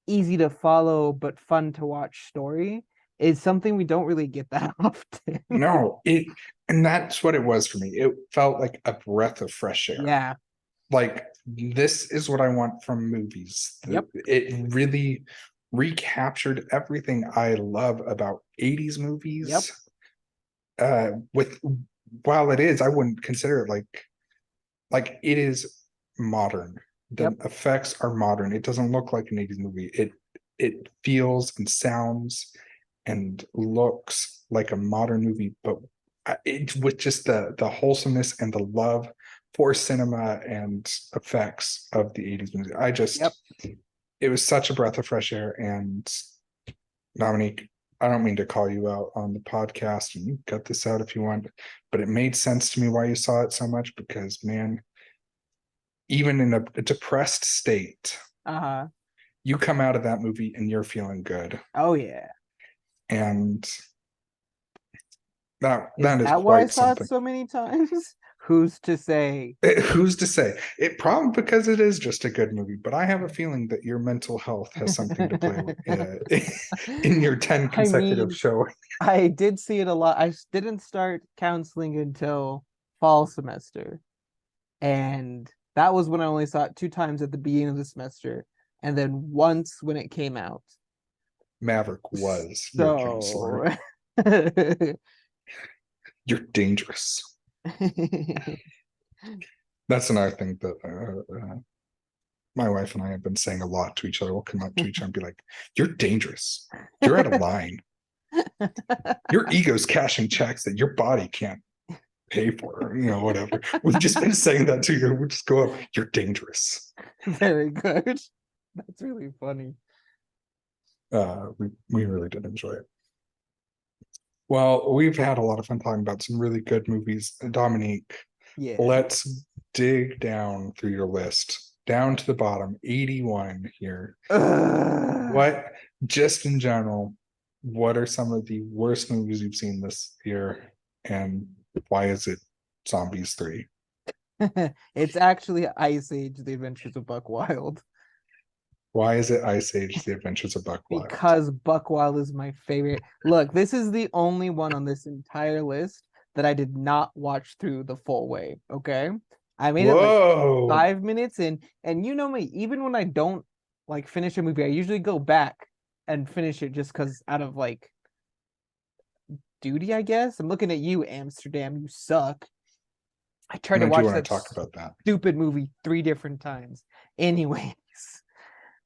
easy to follow but fun to watch story is something we don't really get that often. No, and that's what it was for me. It felt like a breath of fresh air. Yeah. Like, this is what I want from movies. Yep. It really recaptured everything I love about 80s movies. With while it is, I wouldn't consider it like it is modern. The Yep. effects are modern. It doesn't look like an 80s movie. It feels and sounds and looks like a modern movie, but with just the wholesomeness and the love for cinema and effects of the 80s movie. Yep. It was such a breath of fresh air. And Dominique, I don't mean to call you out on the podcast, and you cut this out if you want, but it made sense to me why you saw it so much, because man, even in a depressed state, Uh-huh. you come out of that movie and you're feeling good. Oh yeah. And that Is is that why I quite saw something. it so many times? Who's to say? Who's to say? It probably because it is just a good movie, but I have a feeling that your mental health has something to play with in your 10 I consecutive mean, showing. I did see it a lot. I didn't start counseling until fall semester. And that was when I only saw it 2 times at the beginning of the semester, and then once when it came out. Maverick was your So counselor. You're dangerous. That's another thing that my wife and I have been saying a lot to each other. We'll come up to each other and be like, "You're dangerous. You're out of line. Your ego's cashing checks that your body can't pay for, whatever." We've just been saying that to you. We just go up, "You're dangerous." Very good. That's really funny. We really did enjoy it. Well, we've had a lot of fun talking about some really good movies. Dominique, Yeah. let's dig down through your list, down to the bottom, 81 here. What, just in general, what are some of the worst movies you've seen this year, and why is it Zombies 3? It's actually Ice Age: The Adventures of Buck Wild. Why is it Ice Age: The Adventures of Buck Wild? Because Buck Wild is my favorite. Look, this is the only one on this entire list that I did not watch through the full way. Okay. I made it like 5 minutes in, and you know me, even when I don't like finish a movie, I usually go back and finish it just because out of like duty, I guess. I'm looking at you, Amsterdam. You suck. I tried to I do watch want to that talk about that. stupid movie 3 different times. Anyways,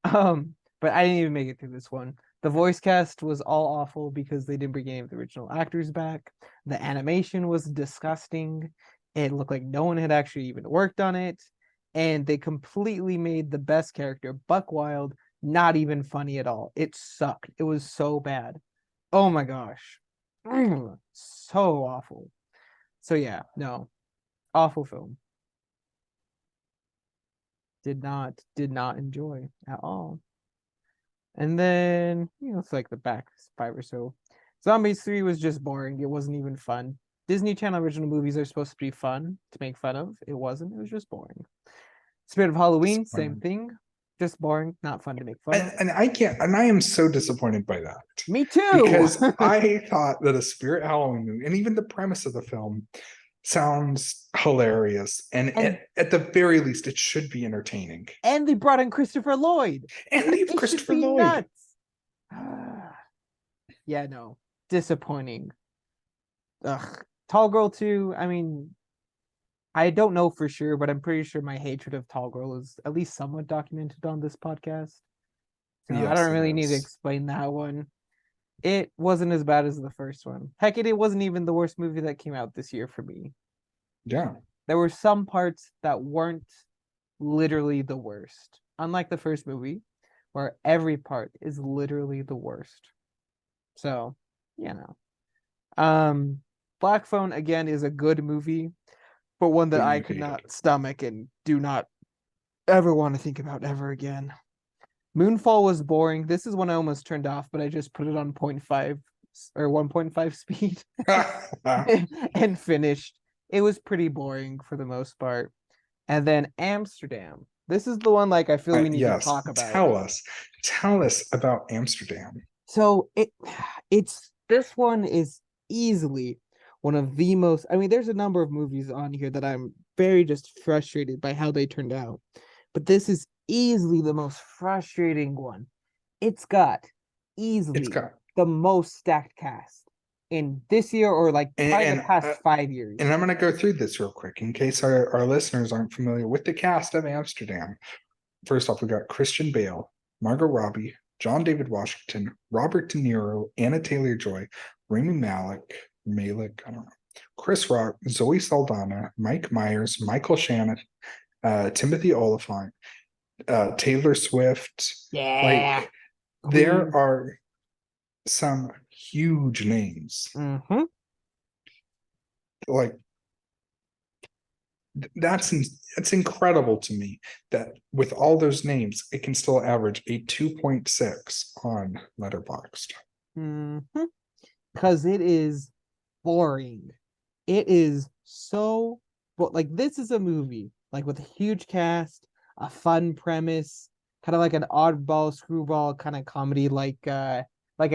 but I didn't even make it through this one. The voice cast was all awful because they didn't bring any of the original actors back. The animation was disgusting. It looked like no one had actually even worked on it. And they completely made the best character, Buck Wild, not even funny at all. It sucked. It was so bad. Oh my gosh. So awful. So yeah, no. Awful film. Did not enjoy at all. And then, it's like the back 5 or so. Zombies 3 was just boring. It wasn't even fun. Disney Channel original movies are supposed to be fun to make fun of. It wasn't. It was just boring. Spirit of Halloween, same thing. Just boring, not fun to make fun of. And I am so disappointed by that. Me too. Because I thought that a Spirit Halloween movie, and even the premise of the film, sounds hilarious. And at the very least, it should be entertaining. And they brought in Christopher Lloyd. And they have Christopher Lloyd. Nuts. Yeah, no. Disappointing. Ugh. Tall Girl 2, I mean, I don't know for sure, but I'm pretty sure my hatred of Tall Girl is at least somewhat documented on this podcast. So yes, I don't really need to explain that one. It wasn't as bad as the first one. Heck, it wasn't even the worst movie that came out this year for me. Yeah. There were some parts that weren't literally the worst. Unlike the first movie, where every part is literally the worst. So, Black Phone, again, is a good movie, but one that I could not stomach and do not ever want to think about ever again. Moonfall was boring. This is one I almost turned off, but I just put it on 0.5 or 1.5 speed and finished. It was pretty boring for the most part. And then Amsterdam. This is the one like I feel we need to Yes, talk about. tell us about Amsterdam. So it's this one is easily one of the most, I mean, there's a number of movies on here that I'm very just frustrated by how they turned out. But this is easily the most frustrating one. It's got It's easily got the most stacked cast in this year or like probably the and past 5 years. and I'm going to go through this real quick in case our listeners aren't familiar with the cast of Amsterdam. First off, we got Christian Bale, Margot Robbie, John David Washington, Robert De Niro, Anna Taylor-Joy, Rami Malik, I don't know, Chris Rock, Zoe Saldana, Mike Myers, Michael Shannon, Timothy Oliphant, Taylor Swift. Yeah. Like there are some huge names. Mm-hmm. Like that's incredible to me that with all those names, it can still average a 2.6 on Letterboxd. Mm-hmm. Because it is boring. It is so, but like this is a movie like with a huge cast, a fun premise, kind of like an oddball screwball kind of comedy, like a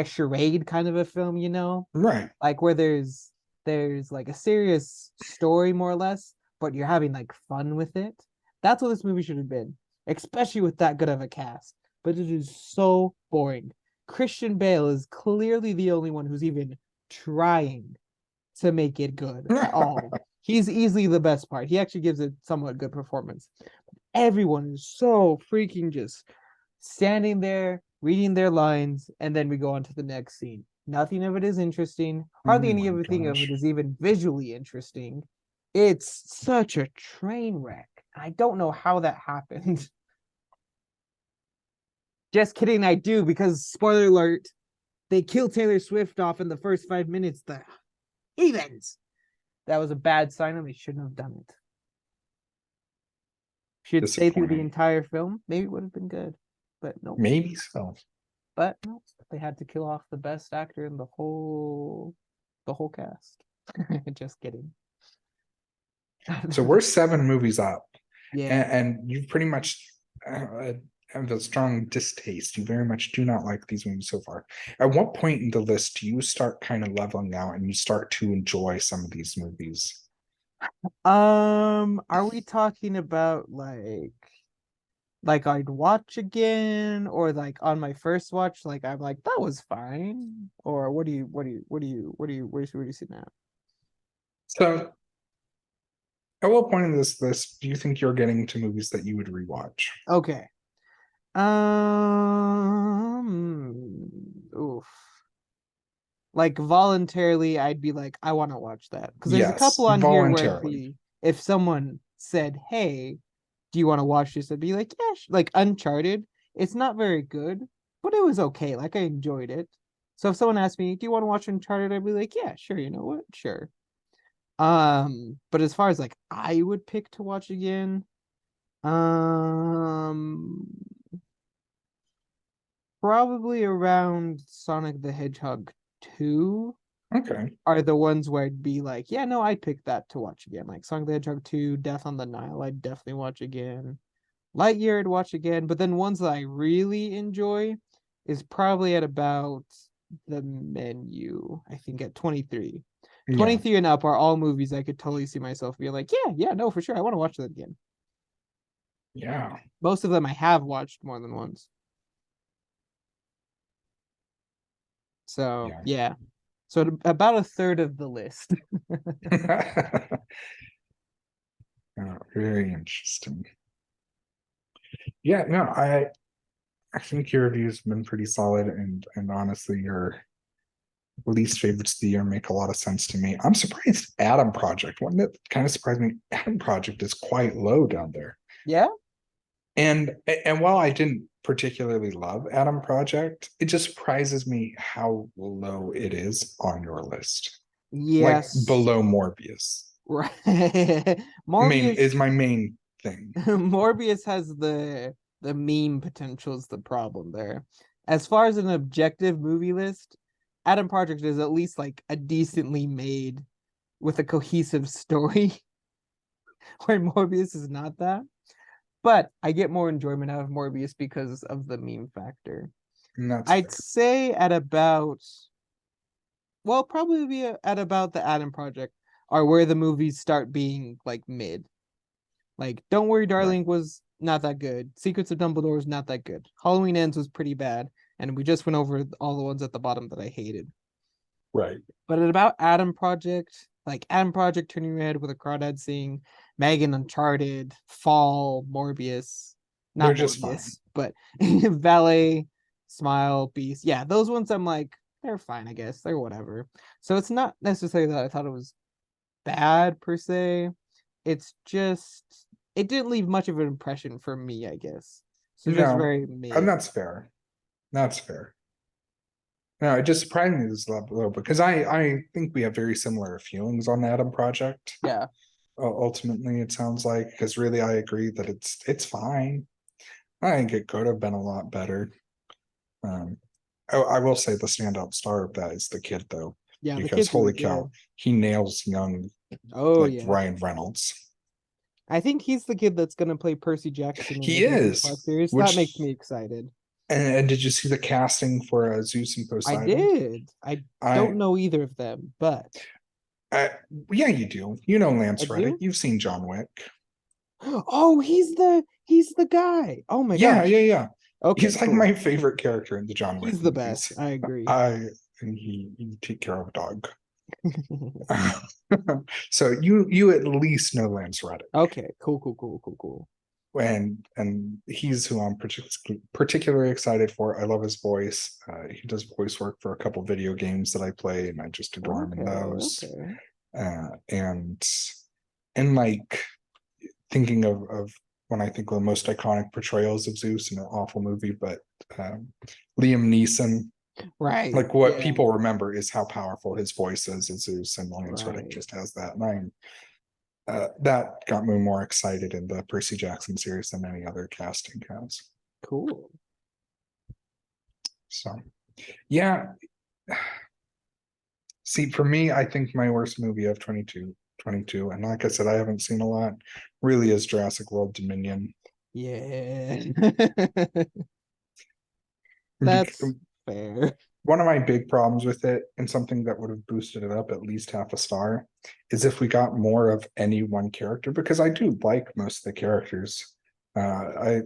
charade kind of a film, you know, Right. like where there's like a serious story more or less, but you're having like fun with it. That's what this movie should have been, especially with that good of a cast. But it is so boring. Christian Bale is clearly the only one who's even trying to make it good at all. He's easily the best part. He actually gives a somewhat good performance. Everyone is so freaking just standing there, reading their lines, and then we go on to the next scene. Nothing of it is interesting. Hardly Oh any my of gosh. it is even visually interesting. It's such a train wreck. I don't know how that happened. Just kidding, I do, because spoiler alert, they kill Taylor Swift off in the first 5 minutes. The heathens. That was a bad sign, and they shouldn't have done it. Should stay through the Disappointing. entire film. Maybe it would have been good, but no. Maybe so. But no, they had to kill off the best actor in the whole cast. Just kidding. So we're 7 movies up, Yeah. and you pretty much have a strong distaste. You very much do not like these movies so far. At what point in the list do you start kind of leveling out and you start to enjoy some of these movies? Are we talking about like I'd watch again, or like on my first watch, like I'm like that was fine, or where do you see that? So, at what point in this list do you think you're getting to movies that you would rewatch? Okay. Oof. Like voluntarily, I'd be like, I want to watch that because there's a Yes, couple on here where voluntarily. if someone said, "Hey, do you want to watch this?" I'd be like, "Yeah." Like Uncharted, it's not very good, but it was okay. Like I enjoyed it. So if someone asked me, "Do you want to watch Uncharted?" I'd be like, "Yeah, sure." You know what? Sure. But as far as like I would pick to watch again, um, probably around Sonic the Hedgehog 2 Okay. are the ones where I'd be like, yeah, no, I'd pick that to watch again. Like Sonic the Hedgehog 2, Death on the Nile, I'd definitely watch again. Lightyear, I'd watch again. But then ones that I really enjoy is probably at about the menu, I think at 23. Yeah. 23 and up are all movies I could totally see myself being like, yeah, no, for sure. I want to watch that again. Yeah. Most of them I have watched more than once. So Yeah. yeah. So about a third of the list. Oh, very interesting. Yeah, no, I think your reviews have been pretty solid, and honestly, your least favorites of the year make a lot of sense to me. I'm surprised Adam Project. One that kind of surprised me, Adam Project is quite low down there. Yeah. And while I didn't particularly love Adam Project, it just surprises me how low it is on your list. Like Yes. below Morbius. Right. Main Morbius is my main thing. Morbius has the meme potential is the problem there. As far as an objective movie list, Adam Project is at least like a decently made with a cohesive story. where Morbius is not that. But I get more enjoyment out of Morbius because of the meme factor. And that's I'd fair. say at about, well, probably be at about the Adam Project are where the movies start being like mid. Like, Don't Worry, Right. Darling was not that good. Secrets of Dumbledore was not that good. Halloween Ends was pretty bad, and we just went over all the ones at the bottom that I hated. Right. But at about Adam Project, like Adam Project, Turning Red with a Crawdad Sing, Megan Uncharted, Fall, Morbius, They're not just fine. Morbius, but Valet, Smile, Beast. Yeah, those ones I'm like, they're fine, I guess. They're whatever. So it's not necessarily that I thought it was bad per se. It's just it didn't leave much of an impression for me, I guess. So just No, very and mid. that's fair. That's fair. No, it just surprised me this little bit because I think we have very similar feelings on the Adam Project. Yeah. Ultimately, it sounds like because really I agree that it's fine. I think it could have been a lot better. Um, I will say the standout star of that is the kid though, Yeah, the because kid's really holy cow, good. he nails young Oh like yeah. Ryan Reynolds. I think he's the kid that's gonna play Percy Jackson in the He Disney Plus is, series. That makes which me excited. and did you see the casting for Zeus and I Poseidon? did. I I don't know either of them, but Uh, yeah, you do. You know I Lance Reddick. do. You've seen John Wick. Oh, he's the guy. Oh my Yeah, gosh. yeah, yeah. Okay, He's like cool. my favorite character in the John Wick He's the best. movies. I agree. I and he take care of a dog. So you at least know Lance Reddick, Okay, cool, cool, cool, cool, cool. and he's who I'm particularly excited for. I love his voice. He does voice work for a couple video games that I play, and I just adore him in Okay, those. okay. And like thinking of when I think of the most iconic portrayals of Zeus in an awful movie, but Liam Neeson, Right. like what Yeah. people remember is how powerful his voice is as Zeus, and Lance Reddick Right. just has that. And that got me more excited in the Percy Jackson series than any other casting has. Cool. So, yeah. See, for me, I think my worst movie of 22, and like I said, I haven't seen a lot, really is Jurassic World Dominion. Yeah. That's fair. One of my big problems with it, and something that would have boosted it up at least half a star, is if we got more of any one character, because I do like most of the characters. I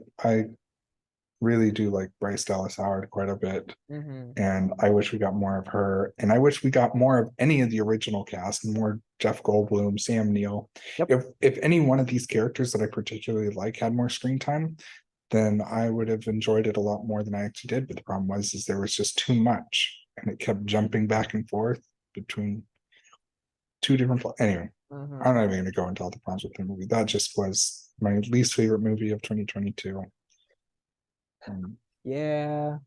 really do like Bryce Dallas Howard quite a bit, Hmm. and I wish we got more of her, and I wish we got more of any of the original cast, and more Jeff Goldblum, Sam Neill. Yep. If any one of these characters that I particularly like had more screen time, then I would have enjoyed it a lot more than I actually did. But the problem was is there was just too much, and it kept jumping back and forth between two different. Anyway, I'm Hmm. not even going to go into all the problems with the movie. That just was my least favorite movie of 2022. Yeah.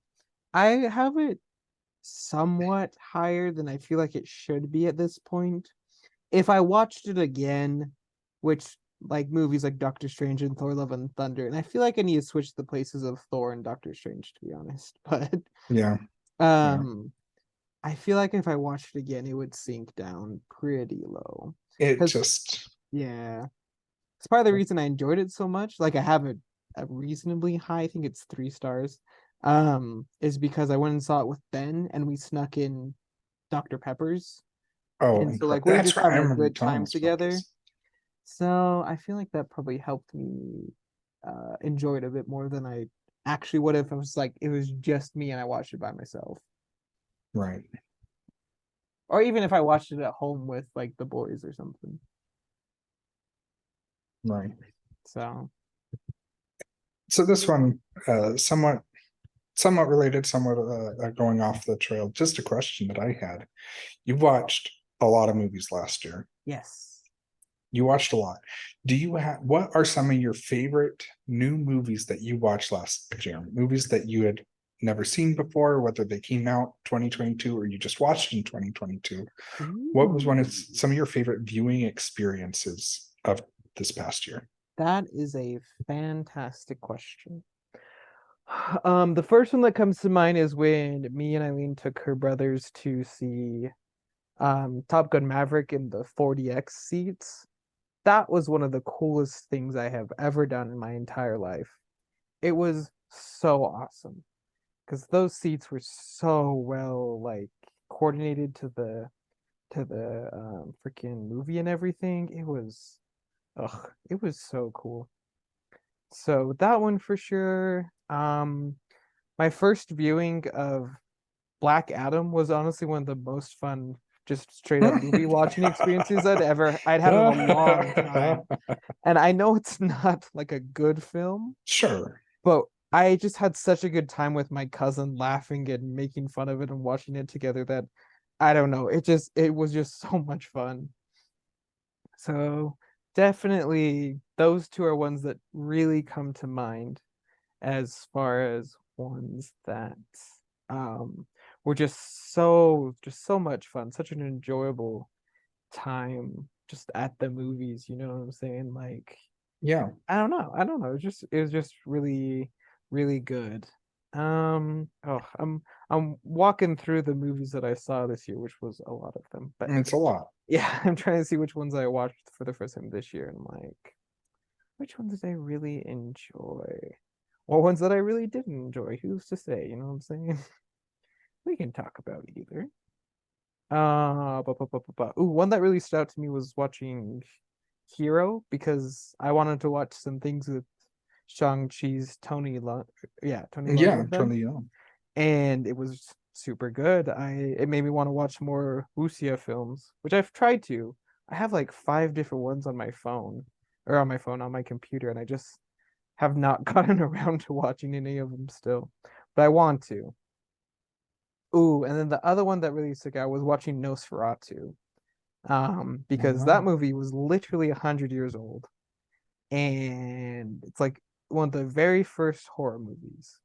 I have it somewhat higher than I feel like it should be at this point. If I watched it again, which like movies like Doctor Strange and Thor Love and Thunder, and I feel like I need to switch the places of Thor and Doctor Strange to be honest. But Yeah, yeah. um I feel like if I watched it again, it would sink down pretty low. It Because just yeah, it's part of the reason I enjoyed it so much. Like I have a reasonably high, I think it's 3 stars. Is because I went and saw it with Ben and we snuck in Dr. Peppers. oh, And so like incredible. we are That's just right. I having a remember you good telling time us about together. this. So I feel like that probably helped me enjoy it a bit more than I actually would if it was like it was just me and I watched it by myself. Right, Or even if I watched it at home with like the boys or something. right. So So this one, somewhat related, somewhat going off the trail. Just a question that I had. You watched a lot of movies last year. yes. You watched a lot. Do you have what are some of your favorite new movies that you watched last year? Movies that you had never seen before, whether they came out 2022 or you just watched in 2022. What was one of Ooh, some of your favorite viewing experiences of this past year? that is a fantastic question. The first one that comes to mind is when me and Eileen took her brothers to see Top Gun Maverick in the 4DX seats. that was one of the coolest things I have ever done in my entire life. It was so awesome because those seats were so well like coordinated to the freaking movie and everything. It was so cool. So that one for sure. My first viewing of Black Adam was honestly one of the most fun, just straight up movie watching experiences I'd had in a long time. And I know it's not like a good film, Sure. but I just had such a good time with my cousin laughing and making fun of it and watching it together that I don't know, it was just so much fun. So definitely those two are ones that really come to mind as far as ones that um were just so much fun, such an enjoyable time just at the movies, you know what I'm saying? Like Yeah. I don't know. It was just really, really good. I'm walking through the movies that I saw this year, which was a lot of them. But It's a lot. yeah, I'm trying to see which ones I watched for the first time this year, and I'm like, which ones did I really enjoy? Or ones that I really didn't enjoy. Who's to say? You know what I'm saying? We can talk about either. Ooh, one that really stood out to me was watching Hero because I wanted to watch some things with Shang-Chi's Tony Yeah, Leung then, totally young. and it was super good. It made me want to watch more Wuxia films, which I've tried to. I have like 5 different ones on my phone or on my computer, and I just have not gotten around to watching any of them still, but I want to. Ooh, and then the other one that really stuck out was watching Nosferatu, because that Wow. movie was literally 100 years old, and it's like one of the very first horror movies,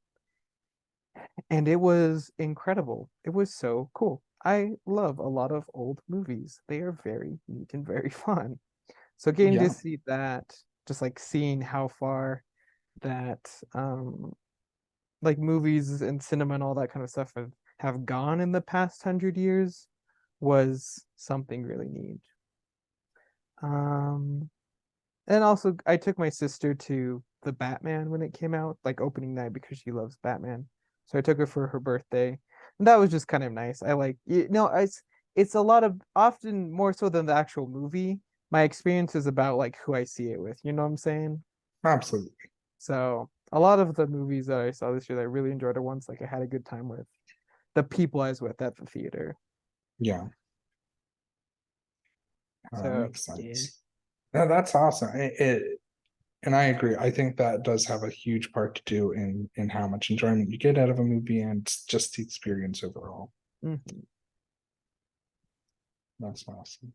and it was incredible. It was so cool. I love a lot of old movies. They are very neat and very fun. So getting to Yeah. see that, just like seeing how far that like movies and cinema and all that kind of stuff have gone in the past 100 years was something really neat. Um, and also I took my sister to the Batman when it came out, like opening night because she loves Batman. So I took her for her birthday. And that was just kind of nice. I like you know, it's a lot of often more so than the actual movie. My experience is about like who I see it with, you know what I'm saying? Absolutely. So a lot of the movies that I saw this year that I really enjoyed are ones like I had a good time with the people I was with at the theater. Yeah. That So makes yeah. sense. No, that's awesome. And I agree. I think that does have a huge part to do in how much enjoyment you get out of a movie and just the experience overall. Mhm. That's awesome.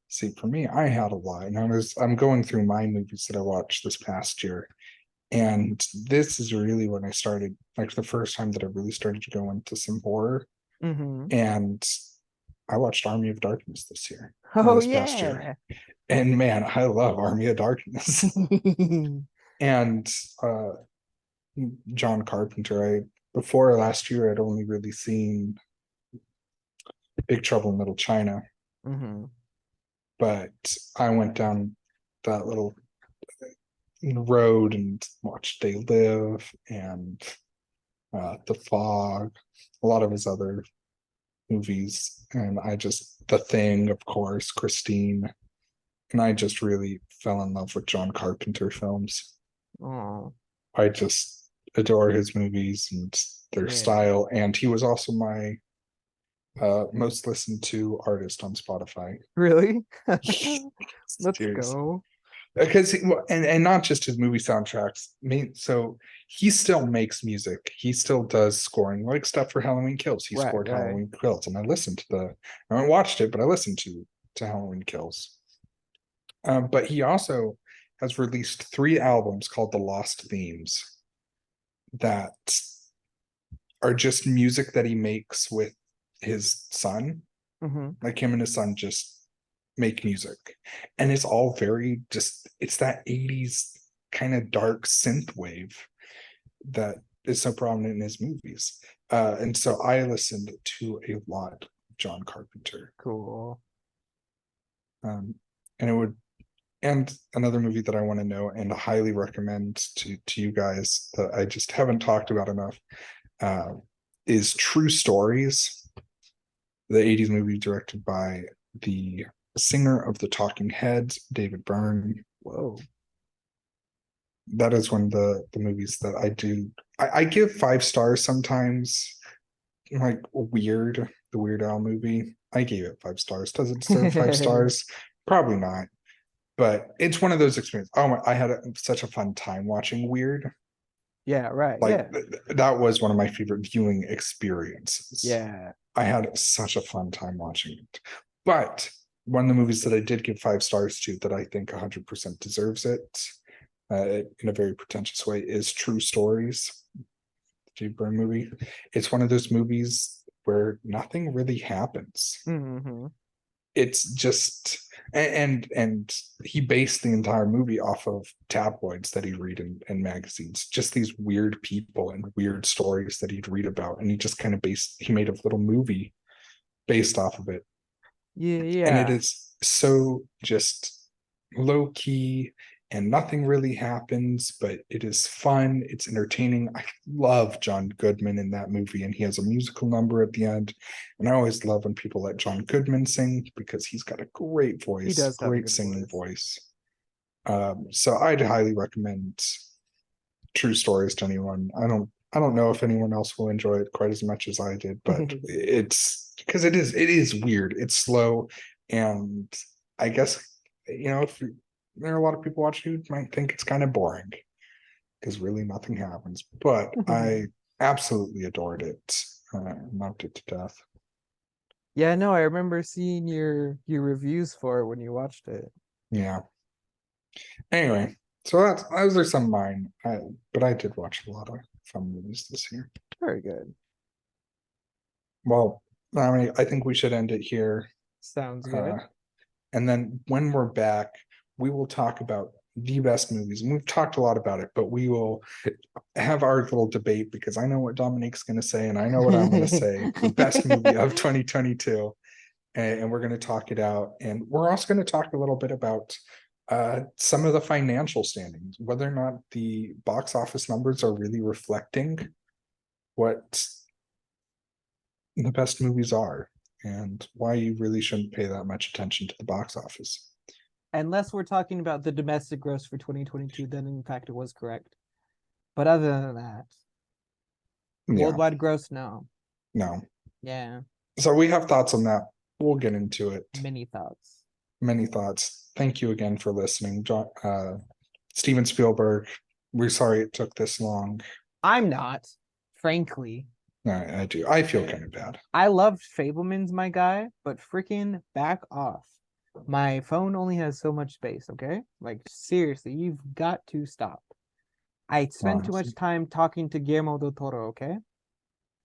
See, for me, I had a lot, and I'm going through my movies that I watched this past year, and this is really when I started, like the first time that I really started to go into some horror. Mhm. And I watched Army of Darkness this year, or Oh this past year, yeah. and man, I love Army of Darkness. And John Carpenter. I before last year, I'd only really seen Big Trouble in Little China, Mhm. but I went down that little road and watched They Live and The Fog, a lot of his other movies, and I just The Thing, of course, Christine, and I just really fell in love with John Carpenter films. Oh I just adore his movies and their yeah. style, and he was also my most listened to artist on Spotify. Really? Let's Seriously. go. Because and not just his movie soundtracks. I mean, so he still makes music. He still does scoring, like stuff for Halloween Kills. He Right, scored right. Halloween Kills, and I haven't watched it, but I listened to Halloween Kills. But he also has released 3 albums called The Lost Themes that are just music that he makes with his son. Mhm. Like him and his son just make music. And it's all very just it's that 80s kind of dark synth wave that is so prominent in his movies. And so I listened to a lot of John Carpenter. Cool. Um, and it would And another movie that I want to know and highly recommend to you guys that I just haven't talked about enough uh, is True Stories, the 80s movie directed by the singer of the Talking Heads, David Byrne. Whoa. That is one of the movies that I do. I give 5 stars sometimes, like Weird, the Weird Al movie. I gave it 5 stars. Does it deserve 5 stars? Probably not. But it's one of those experiences. Oh my, I had such a fun time watching Weird. Yeah, right. Like Yeah. that was one of my favorite viewing experiences. Yeah. I had such a fun time watching it. But one of the movies that I did give 5 stars to that I think 100% deserves it in a very pretentious way is True Stories, the Jay Byrne movie. It's one of those movies where nothing really happens. Mm-hmm. It's just and he based the entire movie off of tabloids that he'd read in magazines, just these weird people and weird stories that he'd read about, and he just kind of he made a little movie based off of it. Yeah. And it Yeah. is so just low key and nothing really happens, but it is fun. It's entertaining. I love John Goodman in that movie, and he has a musical number at the end. And I always love when people let John Goodman sing because he's got a great voice, He does have a great good singing voice. voice. So I'd highly recommend True Stories to anyone. I don't know if anyone else will enjoy it quite as much as I did, but it's because it is weird. It's slow, and I guess if there are a lot of people watching who might think it's kind of boring because really nothing happens. But I absolutely adored it. Loved it to death. Yeah, no, I remember seeing your reviews for it when you watched it. Yeah. Anyway, so those are some of mine. But I did watch a lot of fun movies this year. Very good. Well, I think we should end it here. Sounds good. Uh, and then when we're back, we will talk about the best movies. And we've talked a lot about it, but we will have our little debate because I know what Dominique's going to say and I know what I'm going to say. The best movie of 2022. And we're going to talk it out. And we're also going to talk a little bit about some of the financial standings, whether or not the box office numbers are really reflecting what the best movies are and why you really shouldn't pay that much attention to the box office. Unless we're talking about the domestic gross for 2022, then in fact it was correct. But other than that, Yeah, worldwide gross, no. no. Yeah, So we have thoughts on that. We'll get into it. many thoughts. Many thoughts. Thank you again for listening, Steven Spielberg. We're sorry it took this long. I'm not, frankly. I do. I feel kind of bad. I loved Fableman's my guy, but freaking back off. My phone only has so much space, okay? Like seriously, you've got to stop. I spend too much time talking to Guillermo del Toro, okay?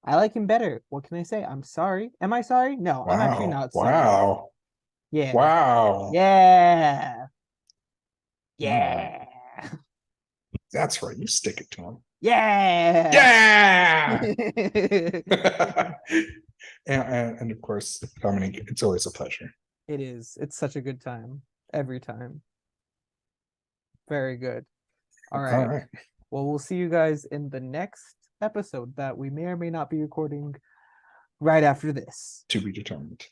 I like him better. What can I say? I'm sorry. Am I sorry? No, I'm actually not sorry. Wow. Yeah. Wow. Yeah. Yeah. That's right. You stick it to him. Yeah. Yeah. and of course, Dominique, it's always a pleasure. It is. It's such a good time. Every time. Very good. All right. All right. Well, we'll see you guys in the next episode that we may or may not be recording right after this. To be determined.